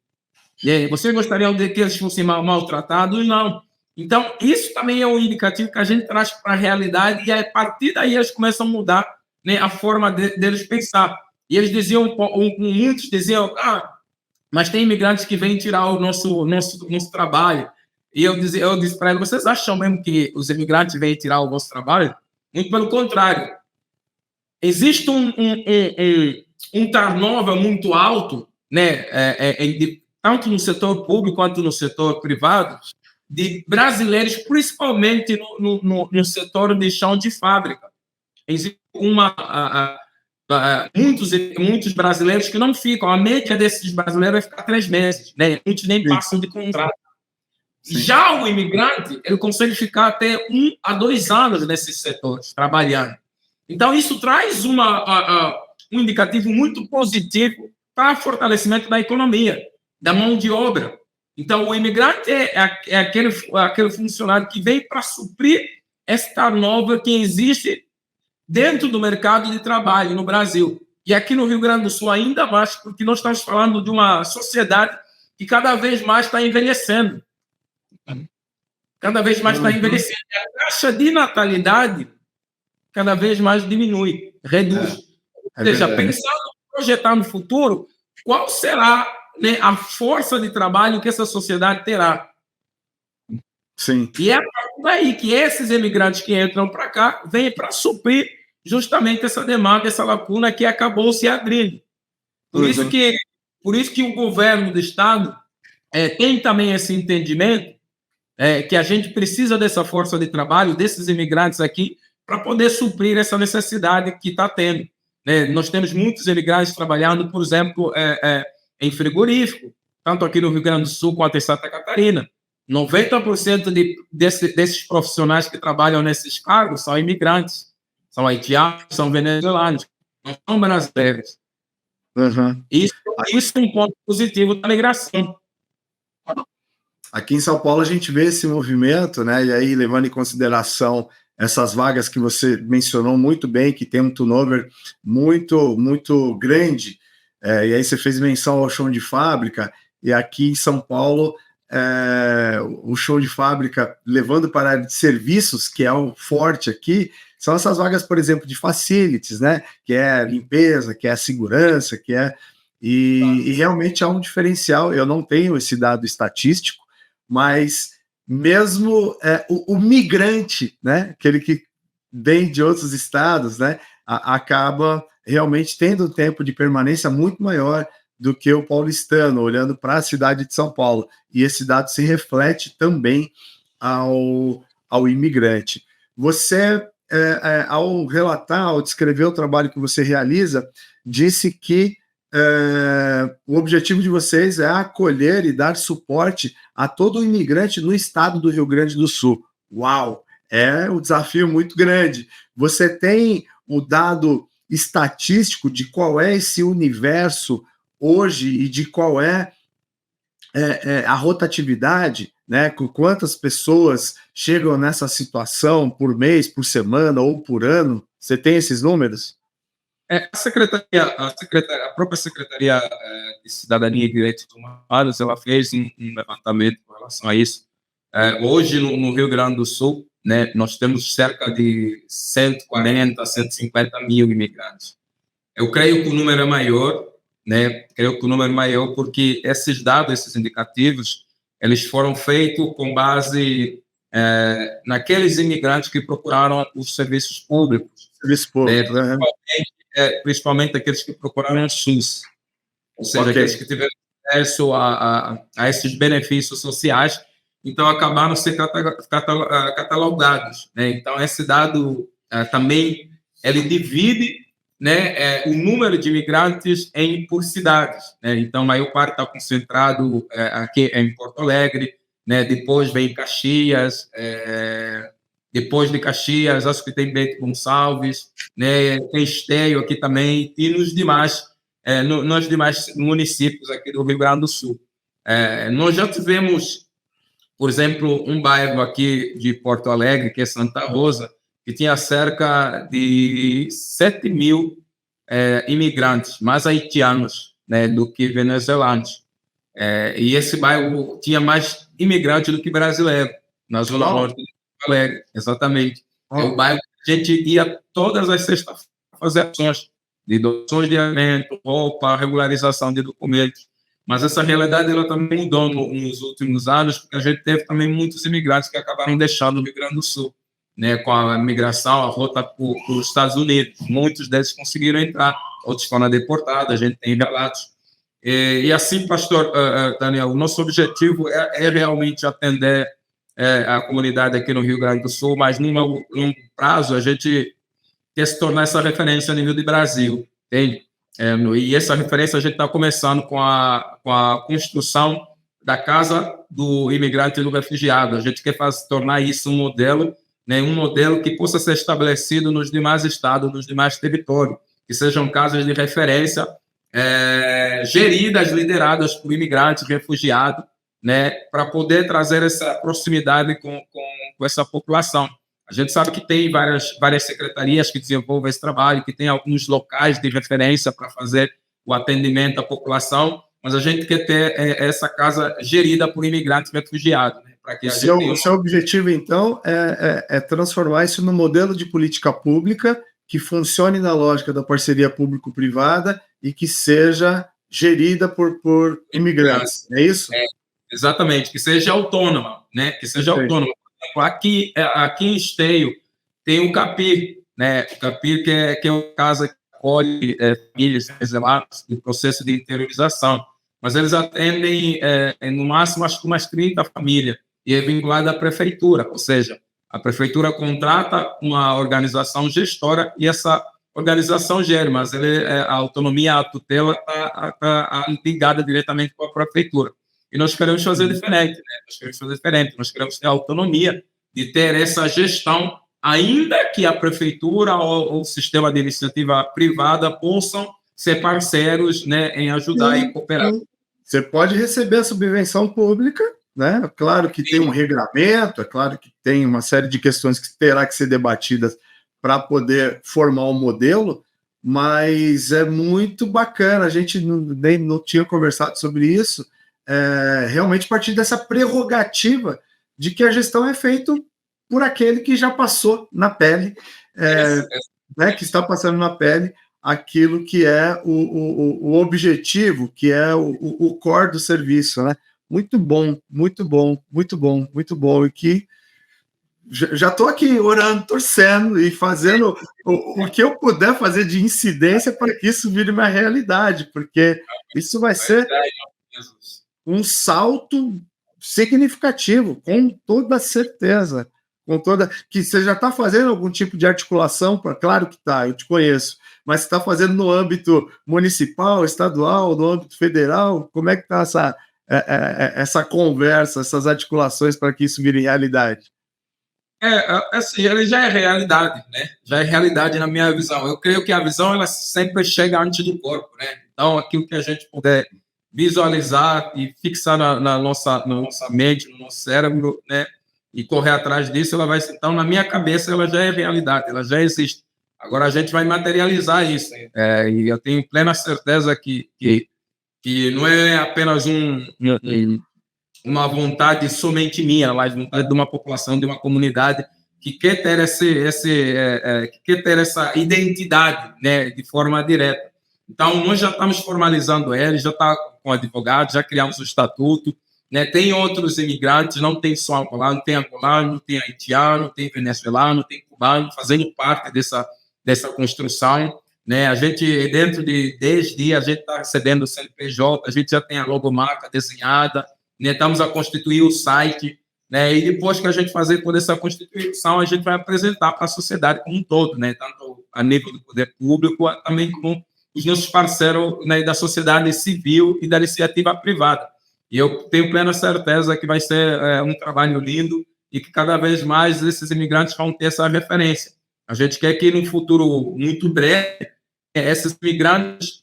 E aí, vocês gostariam de que eles fossem maltratados? Não. Então, isso também é um indicativo que a gente traz para a realidade e a partir daí eles começam a mudar, né, a forma deles pensar. E eles diziam, muitos diziam, mas tem imigrantes que vêm tirar o nosso trabalho. E eu disse para eles: vocês acham mesmo que os imigrantes vêm tirar o vosso trabalho? Muito pelo contrário. Existe um turnover muito alto, né, tanto no setor público quanto no setor privado, de brasileiros, principalmente no setor de chão de fábrica. existe muitos brasileiros que não ficam. A média desses brasileiros vai ficar 3 meses, né? Muitos nem passam de contrato. Sim. Já o imigrante, ele consegue ficar até 1 a 2 anos nesses setores, trabalhando. Então, isso traz um indicativo muito positivo para o fortalecimento da economia, da mão de obra. Então, o imigrante é aquele funcionário que vem para suprir esta nova que existe dentro do mercado de trabalho no Brasil. E aqui no Rio Grande do Sul ainda mais, porque nós estamos falando de uma sociedade que cada vez mais está envelhecendo. Cada vez mais está envelhecendo. A taxa de natalidade cada vez mais diminui, reduz. Ou seja, pensando, projetar no futuro, qual será, né, a força de trabalho que essa sociedade terá. Sim. E é a partir daí que esses imigrantes que entram para cá vêm para suprir justamente essa demanda, essa lacuna que acabou se abrindo. Por isso que o governo do Estado tem também esse entendimento que a gente precisa dessa força de trabalho, desses imigrantes aqui, para poder suprir essa necessidade que está tendo. Nós temos muitos imigrantes trabalhando, por exemplo, em frigorífico, tanto aqui no Rio Grande do Sul quanto em Santa Catarina. 90% desses profissionais que trabalham nesses cargos são imigrantes, são haitianos, são venezuelanos, não são brasileiros. Isso é um ponto positivo da migração. Aqui em São Paulo a gente vê esse movimento, né? E aí, levando em consideração essas vagas que você mencionou muito bem, que tem um turnover muito, muito grande, e aí você fez menção ao chão de fábrica, e aqui em São Paulo, o chão de fábrica, levando para a área de serviços, que é o forte aqui, são essas vagas, por exemplo, de facilities, né? Que é limpeza, que é segurança, que é... E realmente há um diferencial. Eu não tenho esse dado estatístico, mas mesmo o migrante, né, aquele que vem de outros estados, né, acaba realmente tendo um tempo de permanência muito maior do que o paulistano, olhando para a cidade de São Paulo. E esse dado se reflete também ao imigrante. Você, ao relatar, ao descrever o trabalho que você realiza, disse que o objetivo de vocês é acolher e dar suporte a todo imigrante no estado do Rio Grande do Sul. Uau! É um desafio muito grande. Você tem o dado estatístico de qual é esse universo hoje e de qual é a rotatividade, né? Com quantas pessoas chegam nessa situação por mês, por semana ou por ano? Você tem esses números? A própria Secretaria de Cidadania e Direitos Humanos, ela fez um levantamento com relação a isso. Hoje, no Rio Grande do Sul, né, nós temos cerca de 140 a 150 mil imigrantes. Eu creio que o número é maior, né? Creio que o número é maior porque esses dados, esses indicativos, eles foram feitos com base naqueles imigrantes que procuraram os serviços públicos. Principalmente aqueles que procuraram o SUS, ou seja, aqueles que tiveram acesso a esses benefícios sociais, então acabaram sendo catalogados, né? Então, esse dado também ele divide, né, o número de imigrantes por cidades, né? Então, a maior parte está concentrado aqui em Porto Alegre, né? Depois vem Caxias, depois de Caxias, acho que tem Bento Gonçalves, né, tem Esteio aqui também, e nos demais municípios aqui do Rio Grande do Sul. Nós já tivemos, por exemplo, um bairro aqui de Porto Alegre, que é Santa Rosa, que tinha cerca de 7 mil imigrantes, mais haitianos, né, do que venezuelanos. E esse bairro tinha mais imigrantes do que brasileiros, na zona norte de Porto Alegre, exatamente. É o bairro que a gente ia todas as sextas-feiras fazer ações de doações de alimento, roupa, regularização de documentos. Mas essa realidade ela também mudou nos últimos anos, porque a gente teve também muitos imigrantes que acabaram deixando o Rio Grande do Sul, né, com a migração, a rota para os Estados Unidos. Muitos deles conseguiram entrar, outros foram deportados, a gente tem relatos. E assim, pastor Daniel, o nosso objetivo é realmente atender a comunidade aqui no Rio Grande do Sul, mas num longo prazo a gente quer se tornar essa referência a nível de Brasil, entende? E essa referência a gente está começando com a construção da Casa do Imigrante e do Refugiado. A gente quer tornar isso um modelo, né, um modelo que possa ser estabelecido nos demais estados, nos demais territórios, que sejam casas de referência geridas, lideradas por imigrantes, refugiados, né, para poder trazer essa proximidade com essa população. A gente sabe que tem várias secretarias que desenvolvem esse trabalho, que tem alguns locais de referência para fazer o atendimento à população, mas a gente quer ter essa casa gerida por imigrantes refugiados. Né, para que o seu objetivo, então, é transformar isso num modelo de política pública que funcione na lógica da parceria público-privada e que seja gerida por imigrantes, é isso? Exatamente, que seja autônoma, né? Que seja autônoma. Aqui em Esteio tem o CAPI, né? O CAPI que é uma casa que acolhe famílias exiladas em processo de interiorização, mas eles atendem no máximo acho que umas 30 famílias e é vinculado à prefeitura, ou seja, a prefeitura contrata uma organização gestora e essa organização gere, mas a autonomia, a tutela está ligada diretamente com a prefeitura. E nós queremos fazer diferente, né? Nós queremos ter a autonomia de ter essa gestão, ainda que a prefeitura ou o sistema de iniciativa privada possam ser parceiros, né, em ajudar e cooperar. Você pode receber a subvenção pública, né? Claro que tem um regramento, é claro que tem uma série de questões que terá que ser debatidas para poder formar um modelo, mas é muito bacana, a gente não tinha conversado sobre isso, realmente a partir dessa prerrogativa de que a gestão é feita por aquele que já passou na pele, né, que está passando na pele aquilo que é o objetivo, que é o core do serviço, né? Muito bom, muito bom, muito bom, muito bom, e que já estou aqui orando, torcendo e fazendo o que eu puder fazer de incidência para que isso vire uma realidade, porque isso vai ser um salto significativo, com toda certeza, que você já está fazendo algum tipo de articulação, claro que está, eu te conheço, mas você está fazendo no âmbito municipal, estadual, no âmbito federal, como é que está essa conversa, essas articulações para que isso vire realidade? Assim, ele já é realidade, né? Já é realidade na minha visão. Eu creio que a visão ela sempre chega antes do corpo, né? Então, aquilo que a gente puder visualizar e fixar na nossa mente, no nosso cérebro, né? E correr atrás disso, ela vai. Então, na minha cabeça, ela já é realidade, ela já existe. Agora a gente vai materializar isso. E eu tenho plena certeza que não é apenas uma vontade somente minha, mas vontade de uma população, de uma comunidade que quer ter que quer ter essa identidade, né, de forma direta. Então, nós já estamos formalizando ele, já está com advogado, já criamos o estatuto, né, tem outros imigrantes, não tem só angolano, tem haitiano, tem venezuelano, tem cubano, fazendo parte dessa construção. Né, a gente, dentro de 10 dias, a gente está recebendo o CNPJ, a gente já tem a logomarca desenhada, né, estamos a constituir o site, né, e depois que a gente fazer toda essa constituição, a gente vai apresentar para a sociedade como um todo, né, tanto a nível do poder público, também com os nossos parceiros, né, da sociedade civil e da iniciativa privada. E eu tenho plena certeza que vai ser um trabalho lindo e que cada vez mais esses imigrantes vão ter essa referência. A gente quer que, no futuro muito breve, esses imigrantes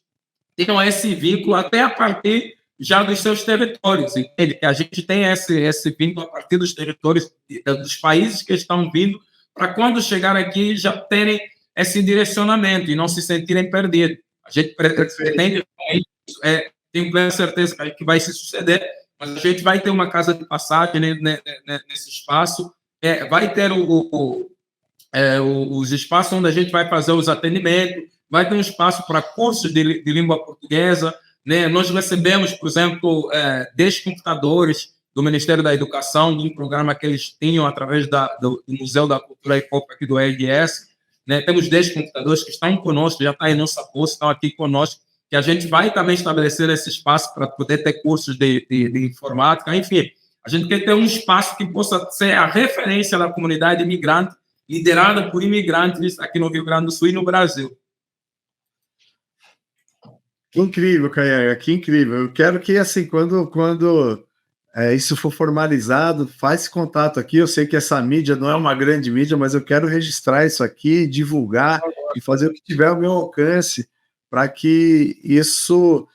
tenham esse vínculo até a partir já dos seus territórios, entende? Que a gente tem esse vínculo a partir dos territórios dos países que estão vindo, para quando chegar aqui já terem esse direcionamento e não se sentirem perdidos. A gente pretende isso, tenho plena certeza que vai se suceder, mas a gente vai ter uma casa de passagem nesse espaço, vai ter os espaços onde a gente vai fazer os atendimentos, vai ter um espaço para cursos de língua portuguesa, né? Nós recebemos, por exemplo, 10 computadores do Ministério da Educação, de um programa que eles tinham através do Museu da Cultura e Pop aqui do ELS. Né? Temos 10 computadores que estão conosco, já estão em nossa posse, estão aqui conosco, que a gente vai também estabelecer esse espaço para poder ter cursos de informática. Enfim, a gente quer ter um espaço que possa ser a referência da comunidade imigrante liderada por imigrantes aqui no Rio Grande do Sul e no Brasil. Que incrível, Caian, que incrível. Eu quero que, assim, quando isso for formalizado, faz contato aqui. Eu sei que essa mídia não é uma grande mídia, mas eu quero registrar isso aqui, divulgar e fazer o que tiver ao meu alcance para que isso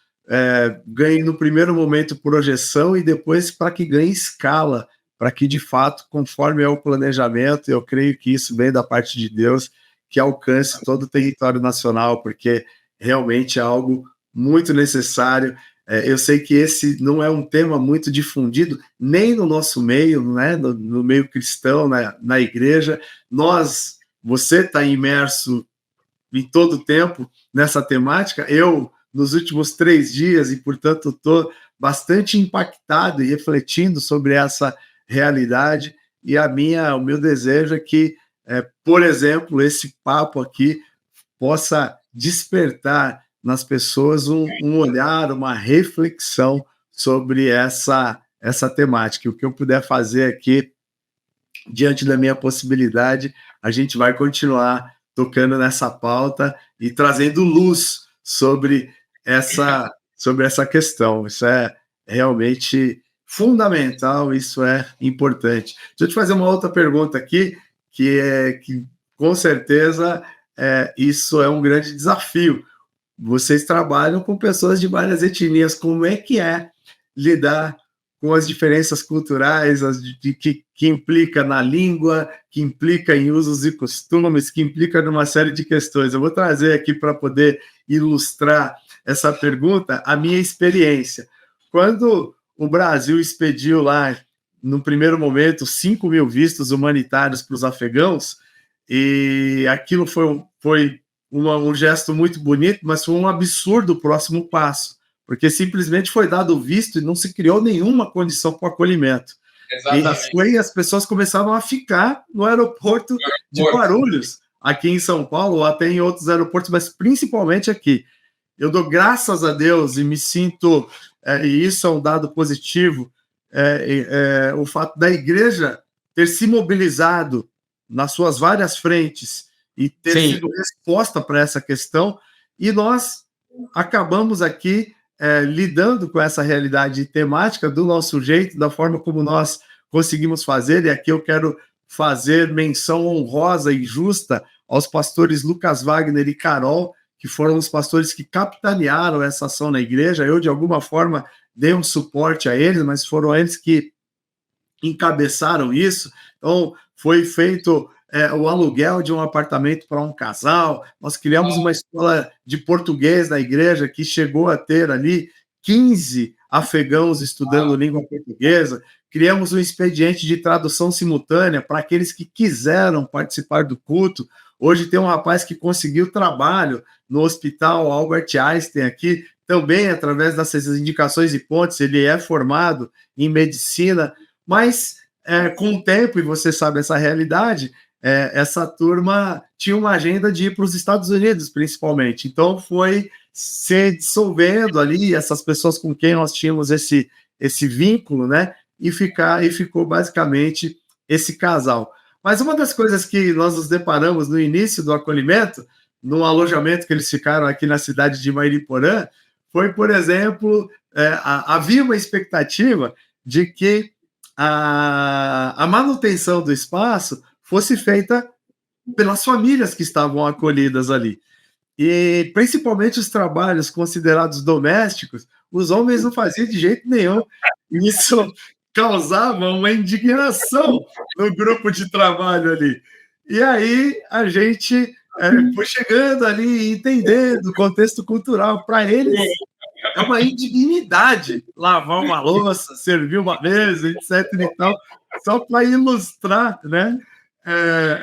ganhe, no primeiro momento, projeção e depois para que ganhe escala, para que, de fato, conforme é o planejamento, eu creio que isso vem da parte de Deus, que alcance todo o território nacional, porque realmente é algo muito necessário. Eu sei que esse não é um tema muito difundido, nem no nosso meio, né, no meio cristão, na igreja. Você está imerso em todo o tempo nessa temática. Eu, nos últimos 3 dias, e portanto estou bastante impactado e refletindo sobre essa realidade, e o meu desejo é que, por exemplo, esse papo aqui possa despertar nas pessoas um olhar, uma reflexão sobre essa temática. O que eu puder fazer aqui, diante da minha possibilidade, a gente vai continuar tocando nessa pauta e trazendo luz sobre essa questão. Isso é realmente fundamental, isso é importante. Deixa eu te fazer uma outra pergunta aqui, que com certeza isso é um grande desafio. Vocês trabalham com pessoas de várias etnias. Como é que lidar com as diferenças culturais, que implica na língua, que implica em usos e costumes, que implica numa série de questões? Eu vou trazer aqui para poder ilustrar essa pergunta a minha experiência. Quando o Brasil expediu lá, no primeiro momento, 5.000 vistos humanitários para os afegãos, e aquilo foi um gesto muito bonito, mas foi um absurdo o próximo passo, porque simplesmente foi dado o visto e não se criou nenhuma condição para o acolhimento. E as pessoas começaram a ficar no aeroporto de Guarulhos, aqui em São Paulo, ou até em outros aeroportos, mas principalmente aqui. Eu dou graças a Deus e me sinto, e isso é um dado positivo, o fato da igreja ter se mobilizado nas suas várias frentes e ter sido resposta para essa questão, e nós acabamos aqui lidando com essa realidade temática do nosso jeito, da forma como nós conseguimos fazer, e aqui eu quero fazer menção honrosa e justa aos pastores Lucas Wagner e Carol, que foram os pastores que capitanearam essa ação na igreja. Eu, de alguma forma, dei um suporte a eles, mas foram eles que encabeçaram isso. Então, foi feito o aluguel de um apartamento para um casal. Nós criamos uma escola de português na igreja que chegou a ter ali 15 afegãos estudando língua portuguesa. Criamos um expediente de tradução simultânea para aqueles que quiseram participar do culto. Hoje tem um rapaz que conseguiu trabalho no Hospital Albert Einstein aqui, também através dessas indicações e pontes. Ele é formado em medicina, mas com o tempo, e você sabe essa realidade, essa turma tinha uma agenda de ir para os Estados Unidos, principalmente. Então, foi se dissolvendo ali, essas pessoas com quem nós tínhamos esse vínculo, né? E ficou basicamente esse casal. Mas uma das coisas que nós nos deparamos no início do acolhimento, no alojamento que eles ficaram aqui na cidade de Mairiporã, foi, por exemplo, havia uma expectativa de que a manutenção do espaço fosse feita pelas famílias que estavam acolhidas ali. E, principalmente, os trabalhos considerados domésticos, os homens não faziam de jeito nenhum. Isso causava uma indignação no grupo de trabalho ali. E aí, a gente foi chegando ali, entendendo o contexto cultural. Para eles, é uma indignidade lavar uma louça, servir uma mesa, etc. e tal, só para ilustrar, né,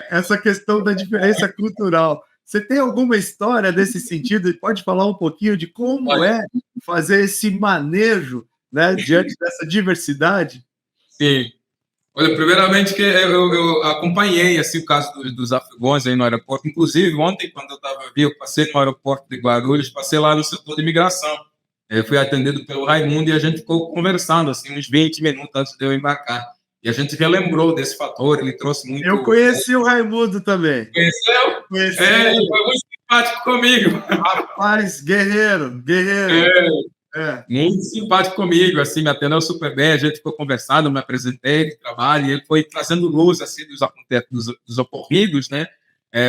essa questão da diferença cultural. Você tem alguma história nesse sentido? E pode falar um pouquinho de como fazer esse manejo, né, diante dessa diversidade? Sim. Olha, primeiramente que eu acompanhei assim, o caso dos afegãos aí no aeroporto. Inclusive, ontem, quando eu estava ali, eu passei no aeroporto de Guarulhos, passei lá no setor de imigração. Eu fui atendido pelo Raimundo e a gente ficou conversando assim, uns 20 minutos antes de eu embarcar. E a gente relembrou desse fator, ele trouxe muito... Eu conheci o Raimundo também. Conheceu? Conheci. Ele foi muito simpático comigo. Rapaz, guerreiro. Muito simpático comigo, assim, me atendeu super bem, a gente ficou conversando, me apresentei de trabalho, e ele foi trazendo luz, assim, dos ocorridos, né?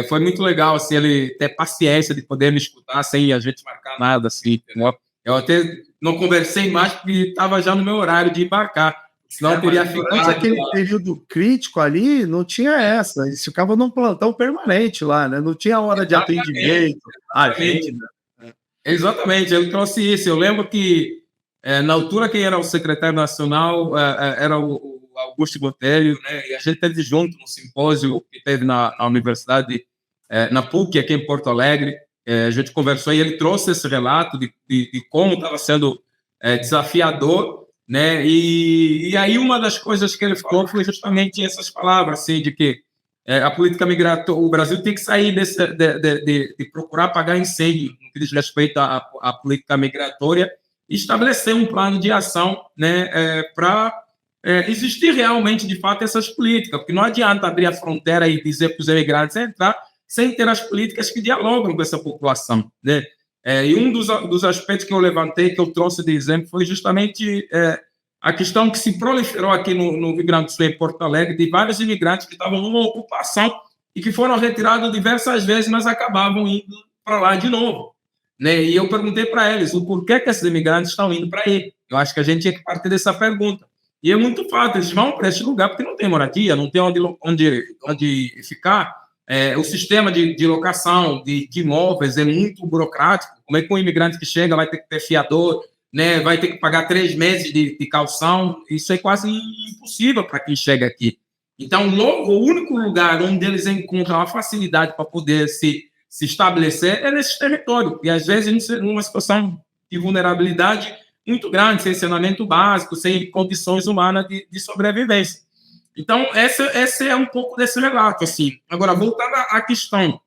Foi muito legal, assim, ele ter paciência de poder me escutar sem a gente marcar nada, assim, entendeu? Eu até não conversei mais porque estava já no meu horário de embarcar, senão eu teria ficado... Durante aquele período crítico ali, não tinha essa, eles ficavam num plantão permanente lá, né? Não tinha hora de atendimento, agenda. Exatamente, ele trouxe isso. Eu lembro que, na altura, quem era o secretário nacional era o Augusto Botelho, né? E a gente esteve junto no simpósio que teve na universidade, na PUC, aqui em Porto Alegre. A gente conversou e ele trouxe esse relato de como estava sendo desafiador, né? E aí uma das coisas que ele falou foi justamente essas palavras, assim, de que a política migratória, o Brasil tem que sair de procurar apagar incêndio no que diz respeito à política migratória e estabelecer um plano de ação, né, para existir realmente, de fato, essas políticas, porque não adianta abrir a fronteira e dizer para os imigrantes entrar sem ter as políticas que dialogam com essa população, né? E um dos aspectos que eu levantei, que eu trouxe de exemplo, foi justamente a questão que se proliferou aqui no Rio Grande do Sul, em Porto Alegre, de vários imigrantes que estavam numa ocupação e que foram retirados diversas vezes, mas acabavam indo para lá de novo, né? E eu perguntei para eles o porquê que esses imigrantes estão indo para aí. Eu acho que a gente tinha que partir dessa pergunta. E é muito fácil, eles vão para esse lugar porque não tem moradia, não tem onde ficar. O sistema de locação de imóveis é muito burocrático. Como é que um imigrante que chega vai ter que ter fiador, né, vai ter que pagar 3 meses de calção? Isso é quase impossível para quem chega aqui. Então, o único lugar onde eles encontram a facilidade para poder se estabelecer é nesse território. E, às vezes, numa situação de vulnerabilidade muito grande, sem saneamento básico, sem condições humanas de sobrevivência. Então, esse é um pouco desse relato, assim. Agora, voltando à questão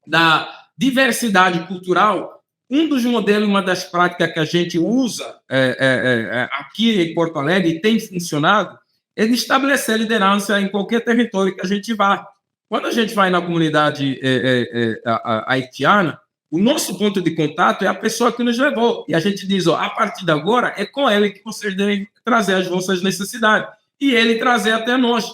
da diversidade cultural, um dos modelos, uma das práticas que a gente usa aqui em Porto Alegre e tem funcionado, é de estabelecer liderança em qualquer território que a gente vá. Quando a gente vai na comunidade haitiana, o nosso ponto de contato é a pessoa que nos levou. E a gente diz, a partir de agora, é com ele que vocês devem trazer as vossas necessidades. E ele trazer até nós.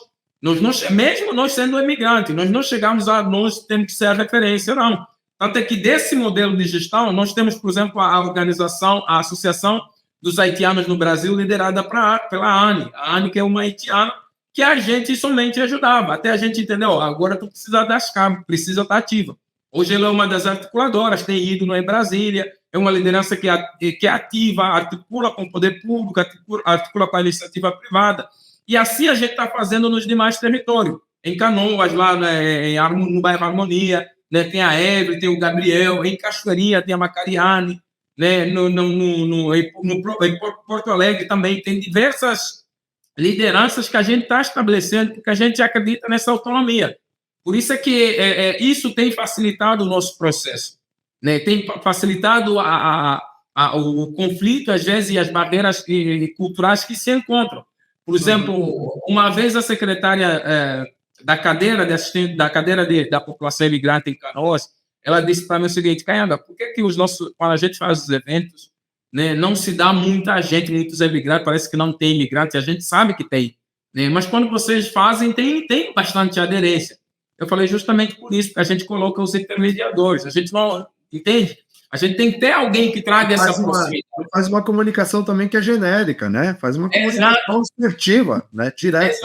Mesmo nós sendo imigrantes, nós não chegamos nós temos que ser a referência, não. Tanto é que desse modelo de gestão, nós temos, por exemplo, a organização, a Associação dos Haitianos no Brasil, liderada pela ANI. A ANI, que é uma haitiana que a gente somente ajudava. Até a gente entendeu, agora tu precisa das cabos, precisa estar ativa. Hoje ela é uma das articuladoras, tem ido em Brasília, é uma liderança que é ativa, articula com o poder público, articula com a iniciativa privada. E assim a gente está fazendo nos demais territórios. Em Canoas, lá no bairro Harmonia, né, tem a Evelyn, tem o Gabriel, em Cachoeirinha tem a Macariane, né, em Porto Alegre também tem diversas lideranças que a gente está estabelecendo, porque a gente acredita nessa autonomia. Por isso é que isso tem facilitado o nosso processo, né? Tem facilitado o conflito, às vezes, e as barreiras culturais que se encontram. Por exemplo, uma vez a secretária da cadeira de assistente da população imigrante em Canoas, ela disse para mim o seguinte: Caianga, por que quando a gente faz os eventos, né, não se dá muita gente, muitos imigrantes, parece que não tem imigrantes, a gente sabe que tem, né? Mas quando vocês fazem, tem bastante aderência. Eu falei justamente por isso, que a gente coloca os intermediadores, a gente não entende. A gente tem que ter alguém que traga essa proximidade. Faz uma comunicação também que é genérica, né? Faz uma comunicação assertiva, né? Direta.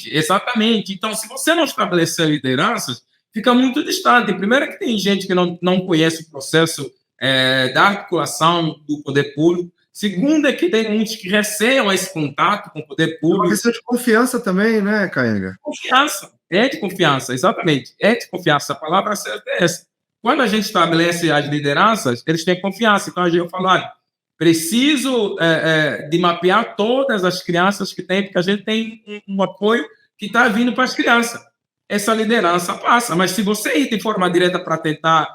Exatamente. Então, se você não estabelecer lideranças, fica muito distante. Primeiro que tem gente que não conhece o processo da articulação do poder público. Segundo é que tem muitos que receiam esse contato com o poder público. Uma questão de confiança também, né, Caianga? Confiança. É de confiança, exatamente. É de confiança. A palavra certa é essa. Quando a gente estabelece as lideranças, eles têm confiança. Então, eu falo, preciso de mapear todas as crianças que tem, porque a gente tem um apoio que está vindo para as crianças. Essa liderança passa, mas se você ir de forma direta para tentar,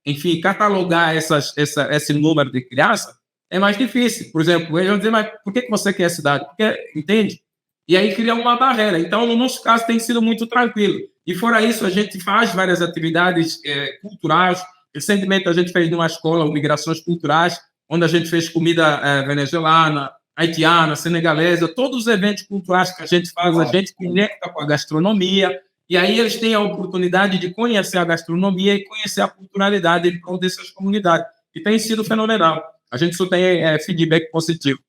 enfim, catalogar esse número de crianças, é mais difícil. Por exemplo, eles vão dizer, mas por que você quer a cidade? Porque, entende? e aí cria uma barreira. Então, no nosso caso, tem sido muito tranquilo. E fora isso, a gente faz várias atividades culturais. Recentemente, a gente fez numa escola migrações culturais, onde a gente fez comida venezuelana, haitiana, senegalesa, todos os eventos culturais que a gente faz, a gente conecta com a gastronomia, e aí eles têm a oportunidade de conhecer a gastronomia e conhecer a culturalidade em prol dessas comunidades. E tem sido fenomenal. A gente só tem feedback positivo.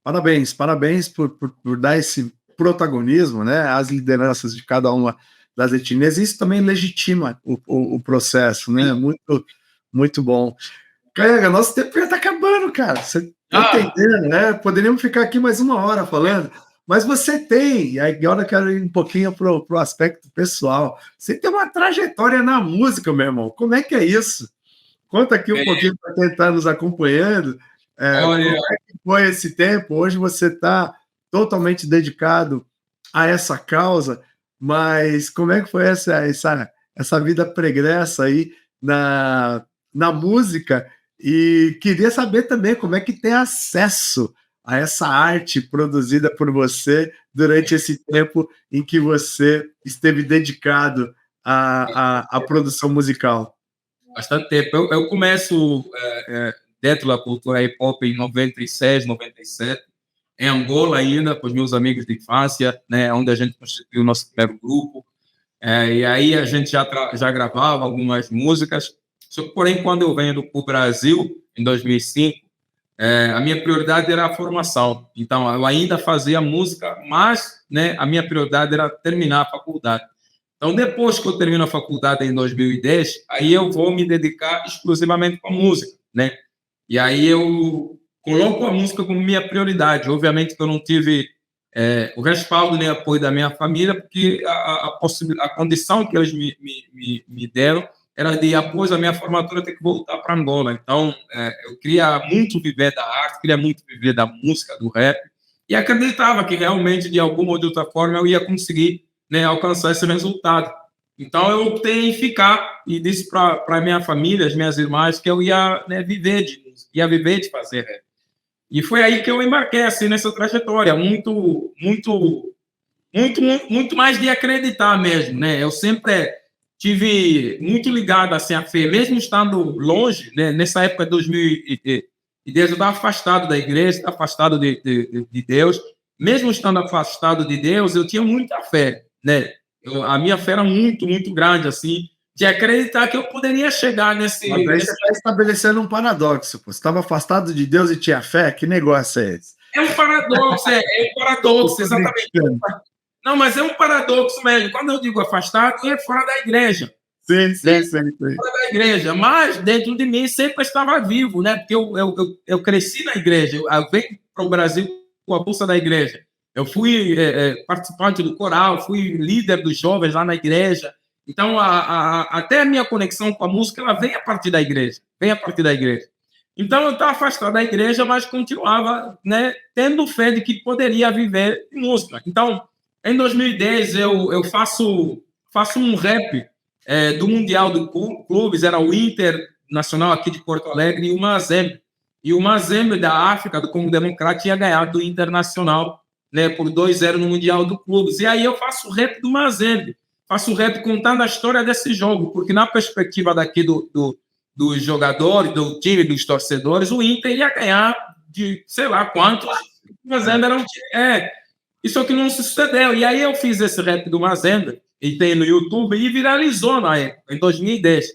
Parabéns, parabéns por dar esse protagonismo, né, às lideranças de cada uma das etnias. Isso também legitima o processo, né? Muito, muito bom. Caega, nosso tempo já está acabando, cara. Você está entendendo, né? Poderíamos ficar aqui mais 1 hora falando, mas você tem, e agora eu quero ir um pouquinho para o aspecto pessoal. Você tem uma trajetória na música, meu irmão. Como é que é isso? Conta aqui um pouquinho para quem está nos acompanhando. Como é que foi esse tempo? Hoje você está totalmente dedicado a essa causa, mas como é que foi essa vida pregressa aí na música? E queria saber também como é que tem acesso a essa arte produzida por você durante esse tempo em que você esteve dedicado à produção musical. Bastante tempo. Eu começo dentro da cultura hip-hop em 96, 97, em Angola ainda, com os meus amigos de infância, né, onde a gente constituiu o nosso primeiro grupo. E aí a gente já gravava algumas músicas. Só que, porém, quando eu venho para o Brasil, em 2005, a minha prioridade era a formação. Então, eu ainda fazia música, mas, né, a minha prioridade era terminar a faculdade. Então, depois que eu termino a faculdade em 2010, aí eu vou me dedicar exclusivamente com a música, né? E aí eu coloco a música como minha prioridade. Obviamente que eu não tive o respaldo nem apoio da minha família, porque a condição que eles me deram era de, após a minha formatura, ter que voltar para Angola. Então, eu queria muito viver da arte, queria muito viver da música, do rap, e acreditava que realmente, de alguma ou de outra forma, eu ia conseguir, né, alcançar esse resultado. Então, eu optei em ficar e disse para a minha família, as minhas irmãs, que eu ia, né, viver de música, ia viver de fazer rap. E foi aí que eu embarquei assim, nessa trajetória, muito mais de acreditar mesmo, né? Eu sempre tive muito ligado assim, à fé, mesmo estando longe, né? Nessa época de 2010, eu estava afastado da igreja, afastado de Deus. Mesmo estando afastado de Deus, eu tinha muita fé, né? A minha fé era muito, muito grande, assim, de acreditar que eu poderia chegar nesse... Mas aí você está estabelecendo um paradoxo, pô. Você estava afastado de Deus e tinha fé? Que negócio é esse? É um paradoxo, exatamente. Não, mas é um paradoxo mesmo. Quando eu digo afastado, é fora da igreja. Sim. Fora da igreja. Mas dentro de mim sempre estava vivo, né? Porque eu cresci na igreja. Eu venho para o Brasil com a bolsa da igreja. Eu fui participante do coral, fui líder dos jovens lá na igreja. Então, até a minha conexão com a música, ela vem a partir da igreja. Então, eu estava afastado da igreja, mas continuava, né, tendo fé de que poderia viver de música. Então, em 2010, eu faço um rap do Mundial de Clubes, era o Internacional aqui de Porto Alegre e o Mazembe. E o Mazembe da África, do Congo Democrático, tinha ganhado do Internacional, né, por 2-0 no Mundial de Clubes. E aí eu faço o rap do Mazembe. Faço o rap contando a história desse jogo, porque na perspectiva daqui dos jogadores, do time, dos torcedores, o Inter ia ganhar de sei lá quantos. O Mazembe era um time. Isso que não sucedeu. E aí eu fiz esse rap do Mazembe, e tem no YouTube, e viralizou na época, em 2010.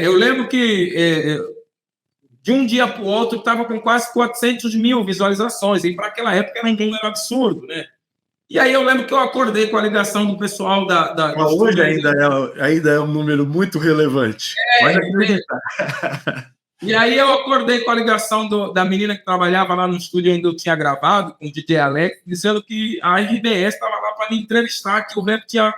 Eu lembro que de um dia para o outro estava com quase 400 mil visualizações, e para aquela época era absurdo, né? E aí eu lembro que eu acordei com a ligação do pessoal hoje ainda é um número muito relevante. Pode acreditar. E aí eu acordei com a ligação da menina que trabalhava lá no estúdio, ainda eu tinha gravado, com o DJ Alex, dizendo que a RBS estava lá para me entrevistar, que o rap tinha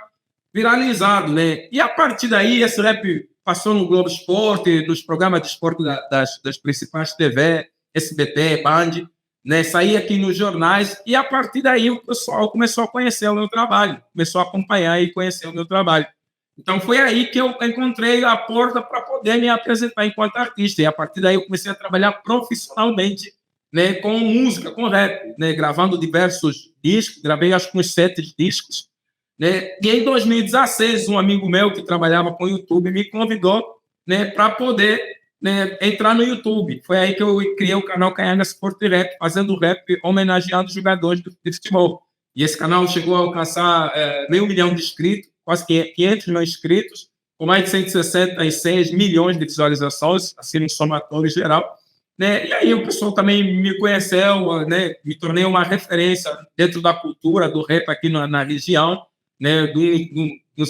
viralizado, né? E a partir daí, esse rap passou no Globo Esporte, nos programas de esporte das principais TV, SBT, Band, né? Saía aqui nos jornais, e a partir daí o pessoal começou a conhecer o meu trabalho, começou a acompanhar e conhecer o meu trabalho. Então, foi aí que eu encontrei a porta para poder me apresentar enquanto artista. E, a partir daí, eu comecei a trabalhar profissionalmente né, com música, com rap, né, gravando diversos discos, gravei acho que uns 7 discos, né, e em 2016 um amigo meu que trabalhava com o YouTube me convidou, né, para poder, né, entrar no YouTube. Foi aí que eu criei o canal Canhaga Sport Rap, fazendo rap homenageando jogadores de futebol. E esse canal chegou a alcançar 500 mil de inscritos, quase 500 mil inscritos, com mais de 166 milhões de visualizações, assim, em somatório geral. Né? E aí o pessoal também me conheceu, né? Me tornei uma referência dentro da cultura do rap aqui na região, né?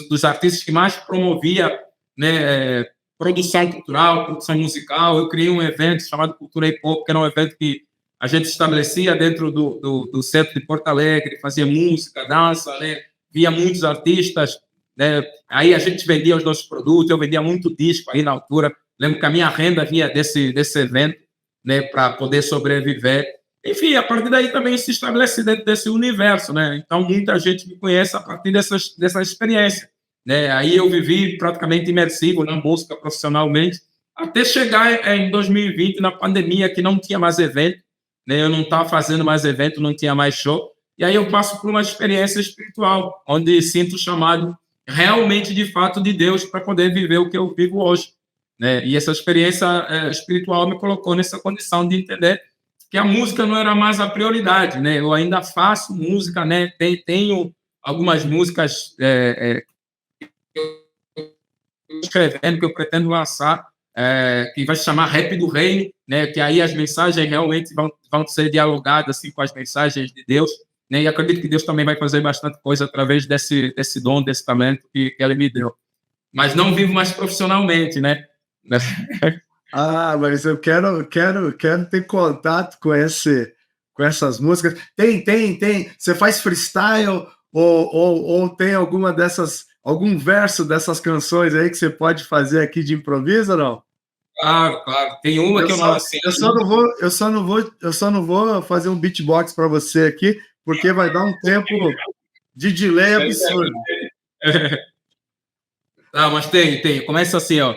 Dos artistas que mais promovia, né? Produção cultural, produção musical. Eu criei um evento chamado Cultura Hip Hop, que era um evento que a gente estabelecia dentro do centro de Porto Alegre, fazia música, dança, né? Via muitos artistas, né? Aí a gente vendia os nossos produtos, eu vendia muito disco aí na altura. Lembro que a minha renda vinha desse evento, né, para poder sobreviver. Enfim, a partir daí também se estabelece dentro desse universo, né? Então, muita gente me conhece a partir dessa experiência, né? Aí eu vivi praticamente imersivo na música profissionalmente, até chegar em 2020, na pandemia, que não tinha mais evento, né? Eu não estava fazendo mais evento, não tinha mais show. E aí eu passo por uma experiência espiritual, onde sinto o chamado realmente, de fato, de Deus para poder viver o que eu vivo hoje, né? E essa experiência espiritual me colocou nessa condição de entender que a música não era mais a prioridade, né? Eu ainda faço música, né? Tenho algumas músicas escrevendo que eu pretendo lançar, que vai se chamar Rap do Reino, né? Que aí as mensagens realmente vão ser dialogadas assim com as mensagens de Deus, né? E acredito que Deus também vai fazer bastante coisa através desse dom, desse talento que Ele me deu. Mas não vivo mais profissionalmente, né? Ah, mas eu quero ter contato com essas músicas. Tem. Você faz freestyle ou tem alguma algum verso dessas canções aí que você pode fazer aqui de improviso ou não? Claro. Tem uma que eu não sei. Eu só não vou fazer um beatbox para você aqui, porque vai dar um tempo de delay absurdo. Ah, mas tem. Começa assim, ó.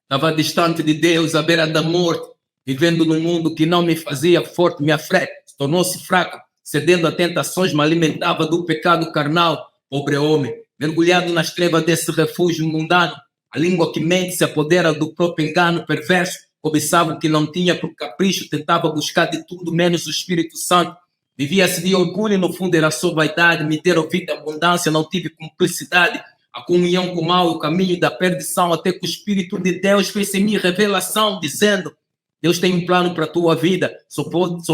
Estava distante de Deus, à beira da morte, vivendo num mundo que não me fazia forte, minha fé tornou-se fraca, cedendo a tentações, me alimentava do pecado carnal. Pobre homem, mergulhado nas trevas desse refúgio mundano, a língua que mente se apodera do próprio engano perverso, cobiçava o que não tinha por capricho, tentava buscar de tudo menos o Espírito Santo. Vivia-se de orgulho e no fundo era só vaidade, me ter ouvido abundância, não tive cumplicidade. A comunhão com o mal, o caminho da perdição, até que o Espírito de Deus fez em mim revelação, dizendo: Deus tem um plano para a tua vida, só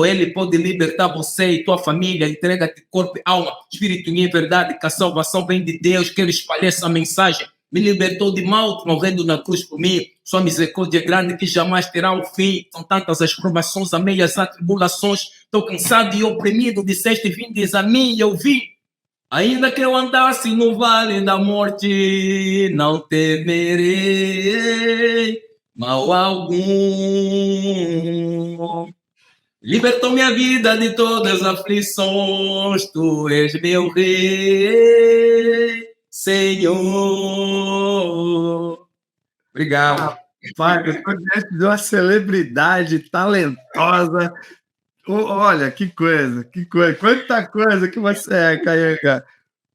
Ele pode libertar você e tua família, entrega-te corpo e alma, espírito e verdade, que a salvação vem de Deus, quero espalhar essa mensagem. Me libertou de mal, morrendo na cruz por mim, sua misericórdia é grande que jamais terá um fim, são tantas as provações, amei as atribulações, estou cansado e oprimido, disseste vindes a mim e eu vi. Ainda que eu andasse no vale da morte, não temerei mal algum. Libertou minha vida de todas as aflições, tu és meu rei, Senhor. Obrigado. Pai, eu estou diante de uma celebridade talentosa. Olha, que coisa. Quanta coisa que você é, Canhaga.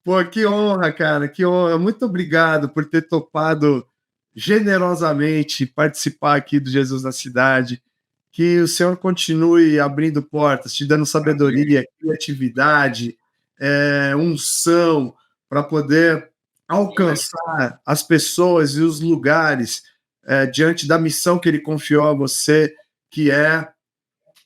Pô, que honra, cara, que honra. Muito obrigado por ter topado generosamente participar aqui do Jesus na Cidade. Que o Senhor continue abrindo portas, te dando sabedoria, criatividade, unção, para poder alcançar as pessoas e os lugares diante da missão que Ele confiou a você, que é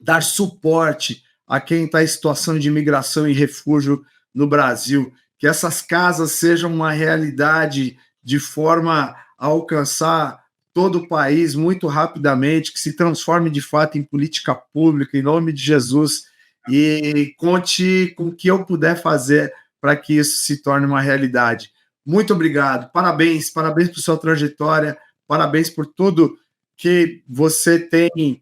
dar suporte a quem está em situação de imigração e refúgio no Brasil. Que essas casas sejam uma realidade de forma a alcançar todo o país muito rapidamente, que se transforme de fato em política pública, em nome de Jesus, e conte com o que eu puder fazer para que isso se torne uma realidade. Muito obrigado, parabéns por sua trajetória, parabéns por tudo que você tem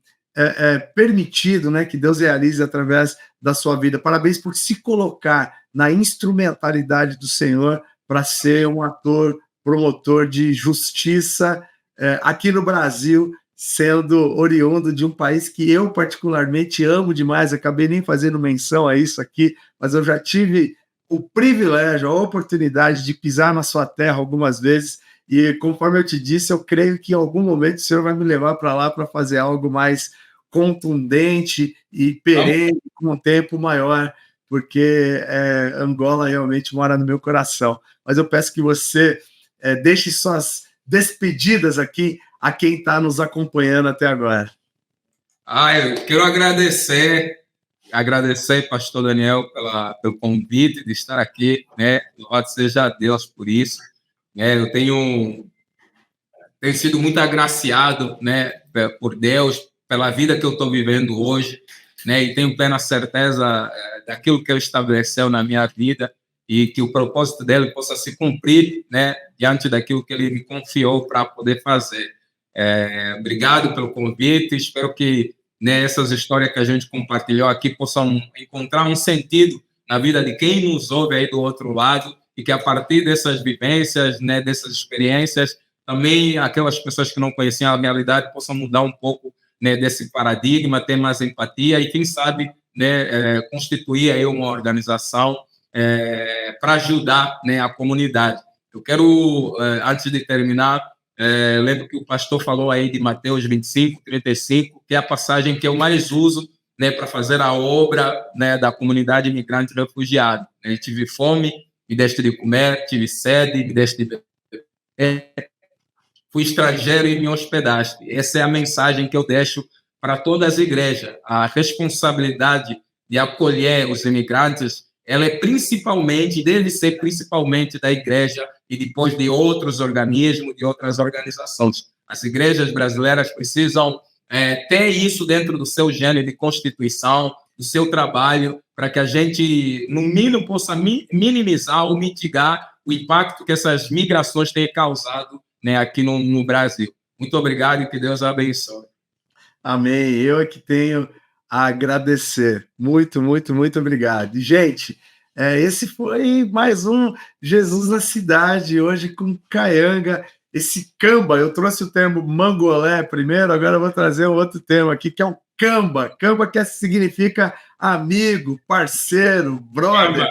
permitido, né, que Deus realize através da sua vida. Parabéns por se colocar na instrumentalidade do Senhor para ser um ator promotor de justiça aqui no Brasil, sendo oriundo de um país que eu particularmente amo demais. Acabei nem fazendo menção a isso aqui, mas eu já tive o privilégio, a oportunidade de pisar na sua terra algumas vezes, e conforme eu te disse, eu creio que em algum momento o Senhor vai me levar para lá para fazer algo mais contundente e perene, com um tempo maior, porque Angola realmente mora no meu coração. Mas eu peço que você deixe suas despedidas aqui a quem está nos acompanhando até agora. Eu quero agradecer, pastor Daniel, pelo convite de estar aqui, né? Louvado seja a Deus por isso. Eu tenho sido muito agraciado, né, por Deus, pela vida que eu estou vivendo hoje, né? E tenho plena certeza daquilo que Ele estabeleceu na minha vida e que o propósito dele possa se cumprir, né, diante daquilo que Ele me confiou para poder fazer. Obrigado pelo convite. Espero que, né, essas histórias que a gente compartilhou aqui possam encontrar um sentido na vida de quem nos ouve aí do outro lado, e que a partir dessas vivências, né, dessas experiências, também aquelas pessoas que não conheciam a realidade possam mudar um pouco, né, desse paradigma, ter mais empatia e, quem sabe, né, constituir aí uma organização para ajudar, né, a comunidade. Eu quero, antes de terminar, lembro que o pastor falou aí de Mateus 25, 35, que é a passagem que eu mais uso, né, para fazer a obra, né, da comunidade imigrante e refugiado. Eu tive fome, me deste de comer, tive sede, me deste de beber, fui estrangeiro e me hospedaste. Essa é a mensagem que eu deixo para todas as igrejas. A responsabilidade de acolher os imigrantes, ela é principalmente, deve ser principalmente da igreja e depois de outros organismos, de outras organizações. As igrejas brasileiras precisam ter isso dentro do seu gênero de constituição, do seu trabalho, para que a gente, no mínimo, possa minimizar ou mitigar o impacto que essas migrações têm causado, né, aqui no Brasil. Muito obrigado e que Deus abençoe. Amém. Eu é que tenho a agradecer. Muito, muito, muito obrigado. E, gente, esse foi mais um Jesus na Cidade, hoje com Kayanga. Esse Kamba, eu trouxe o termo mangolé primeiro, agora eu vou trazer um outro termo aqui, que é o Kamba. Kamba que significa amigo, parceiro, brother.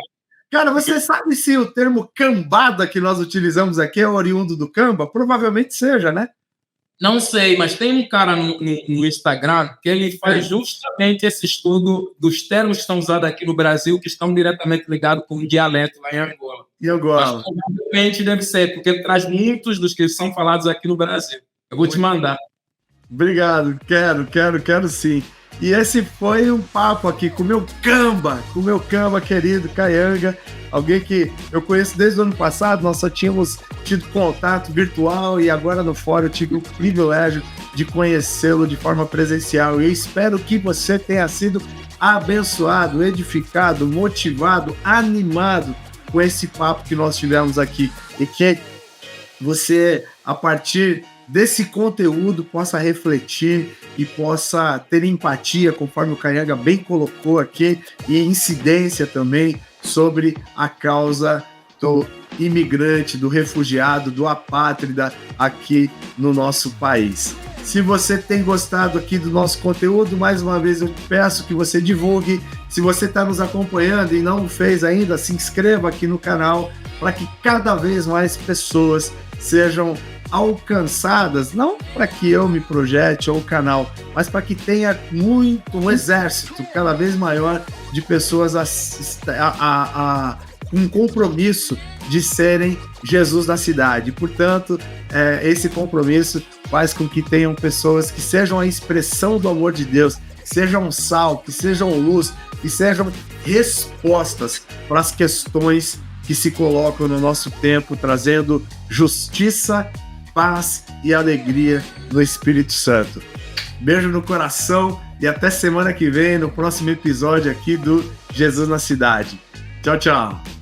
Cara, você sabe se o termo cambada que nós utilizamos aqui é oriundo do Kamba? Provavelmente seja, né? Não sei, mas tem um cara no Instagram que ele faz justamente esse estudo dos termos que estão usados aqui no Brasil, que estão diretamente ligados com o dialeto lá em Angola. E Angola? Mas provavelmente deve ser, porque ele traz muitos dos que são falados aqui no Brasil. Eu vou te mandar. Obrigado, quero sim. E esse foi um papo aqui com o meu Kamba querido, Kayanga, alguém que eu conheço desde o ano passado. Nós só tínhamos tido contato virtual e agora no fórum eu tive o privilégio de conhecê-lo de forma presencial. E eu espero que você tenha sido abençoado, edificado, motivado, animado com esse papo que nós tivemos aqui, e que você, a partir desse conteúdo, possa refletir e possa ter empatia, conforme o Kayanga bem colocou aqui, e incidência também sobre a causa do imigrante, do refugiado, do apátrida aqui no nosso país. Se você tem gostado aqui do nosso conteúdo, mais uma vez eu peço que você divulgue. Se você está nos acompanhando e não fez ainda, se inscreva aqui no canal para que cada vez mais pessoas sejam alcançadas, não para que eu me projete ou o canal, mas para que tenha um exército cada vez maior de pessoas um compromisso de serem Jesus na cidade. Portanto, esse compromisso faz com que tenham pessoas que sejam a expressão do amor de Deus, que sejam sal, que sejam luz, que sejam respostas para as questões que se colocam no nosso tempo, trazendo justiça, paz e alegria no Espírito Santo. Beijo no coração e até semana que vem, no próximo episódio aqui do Jesus na Cidade. Tchau, tchau.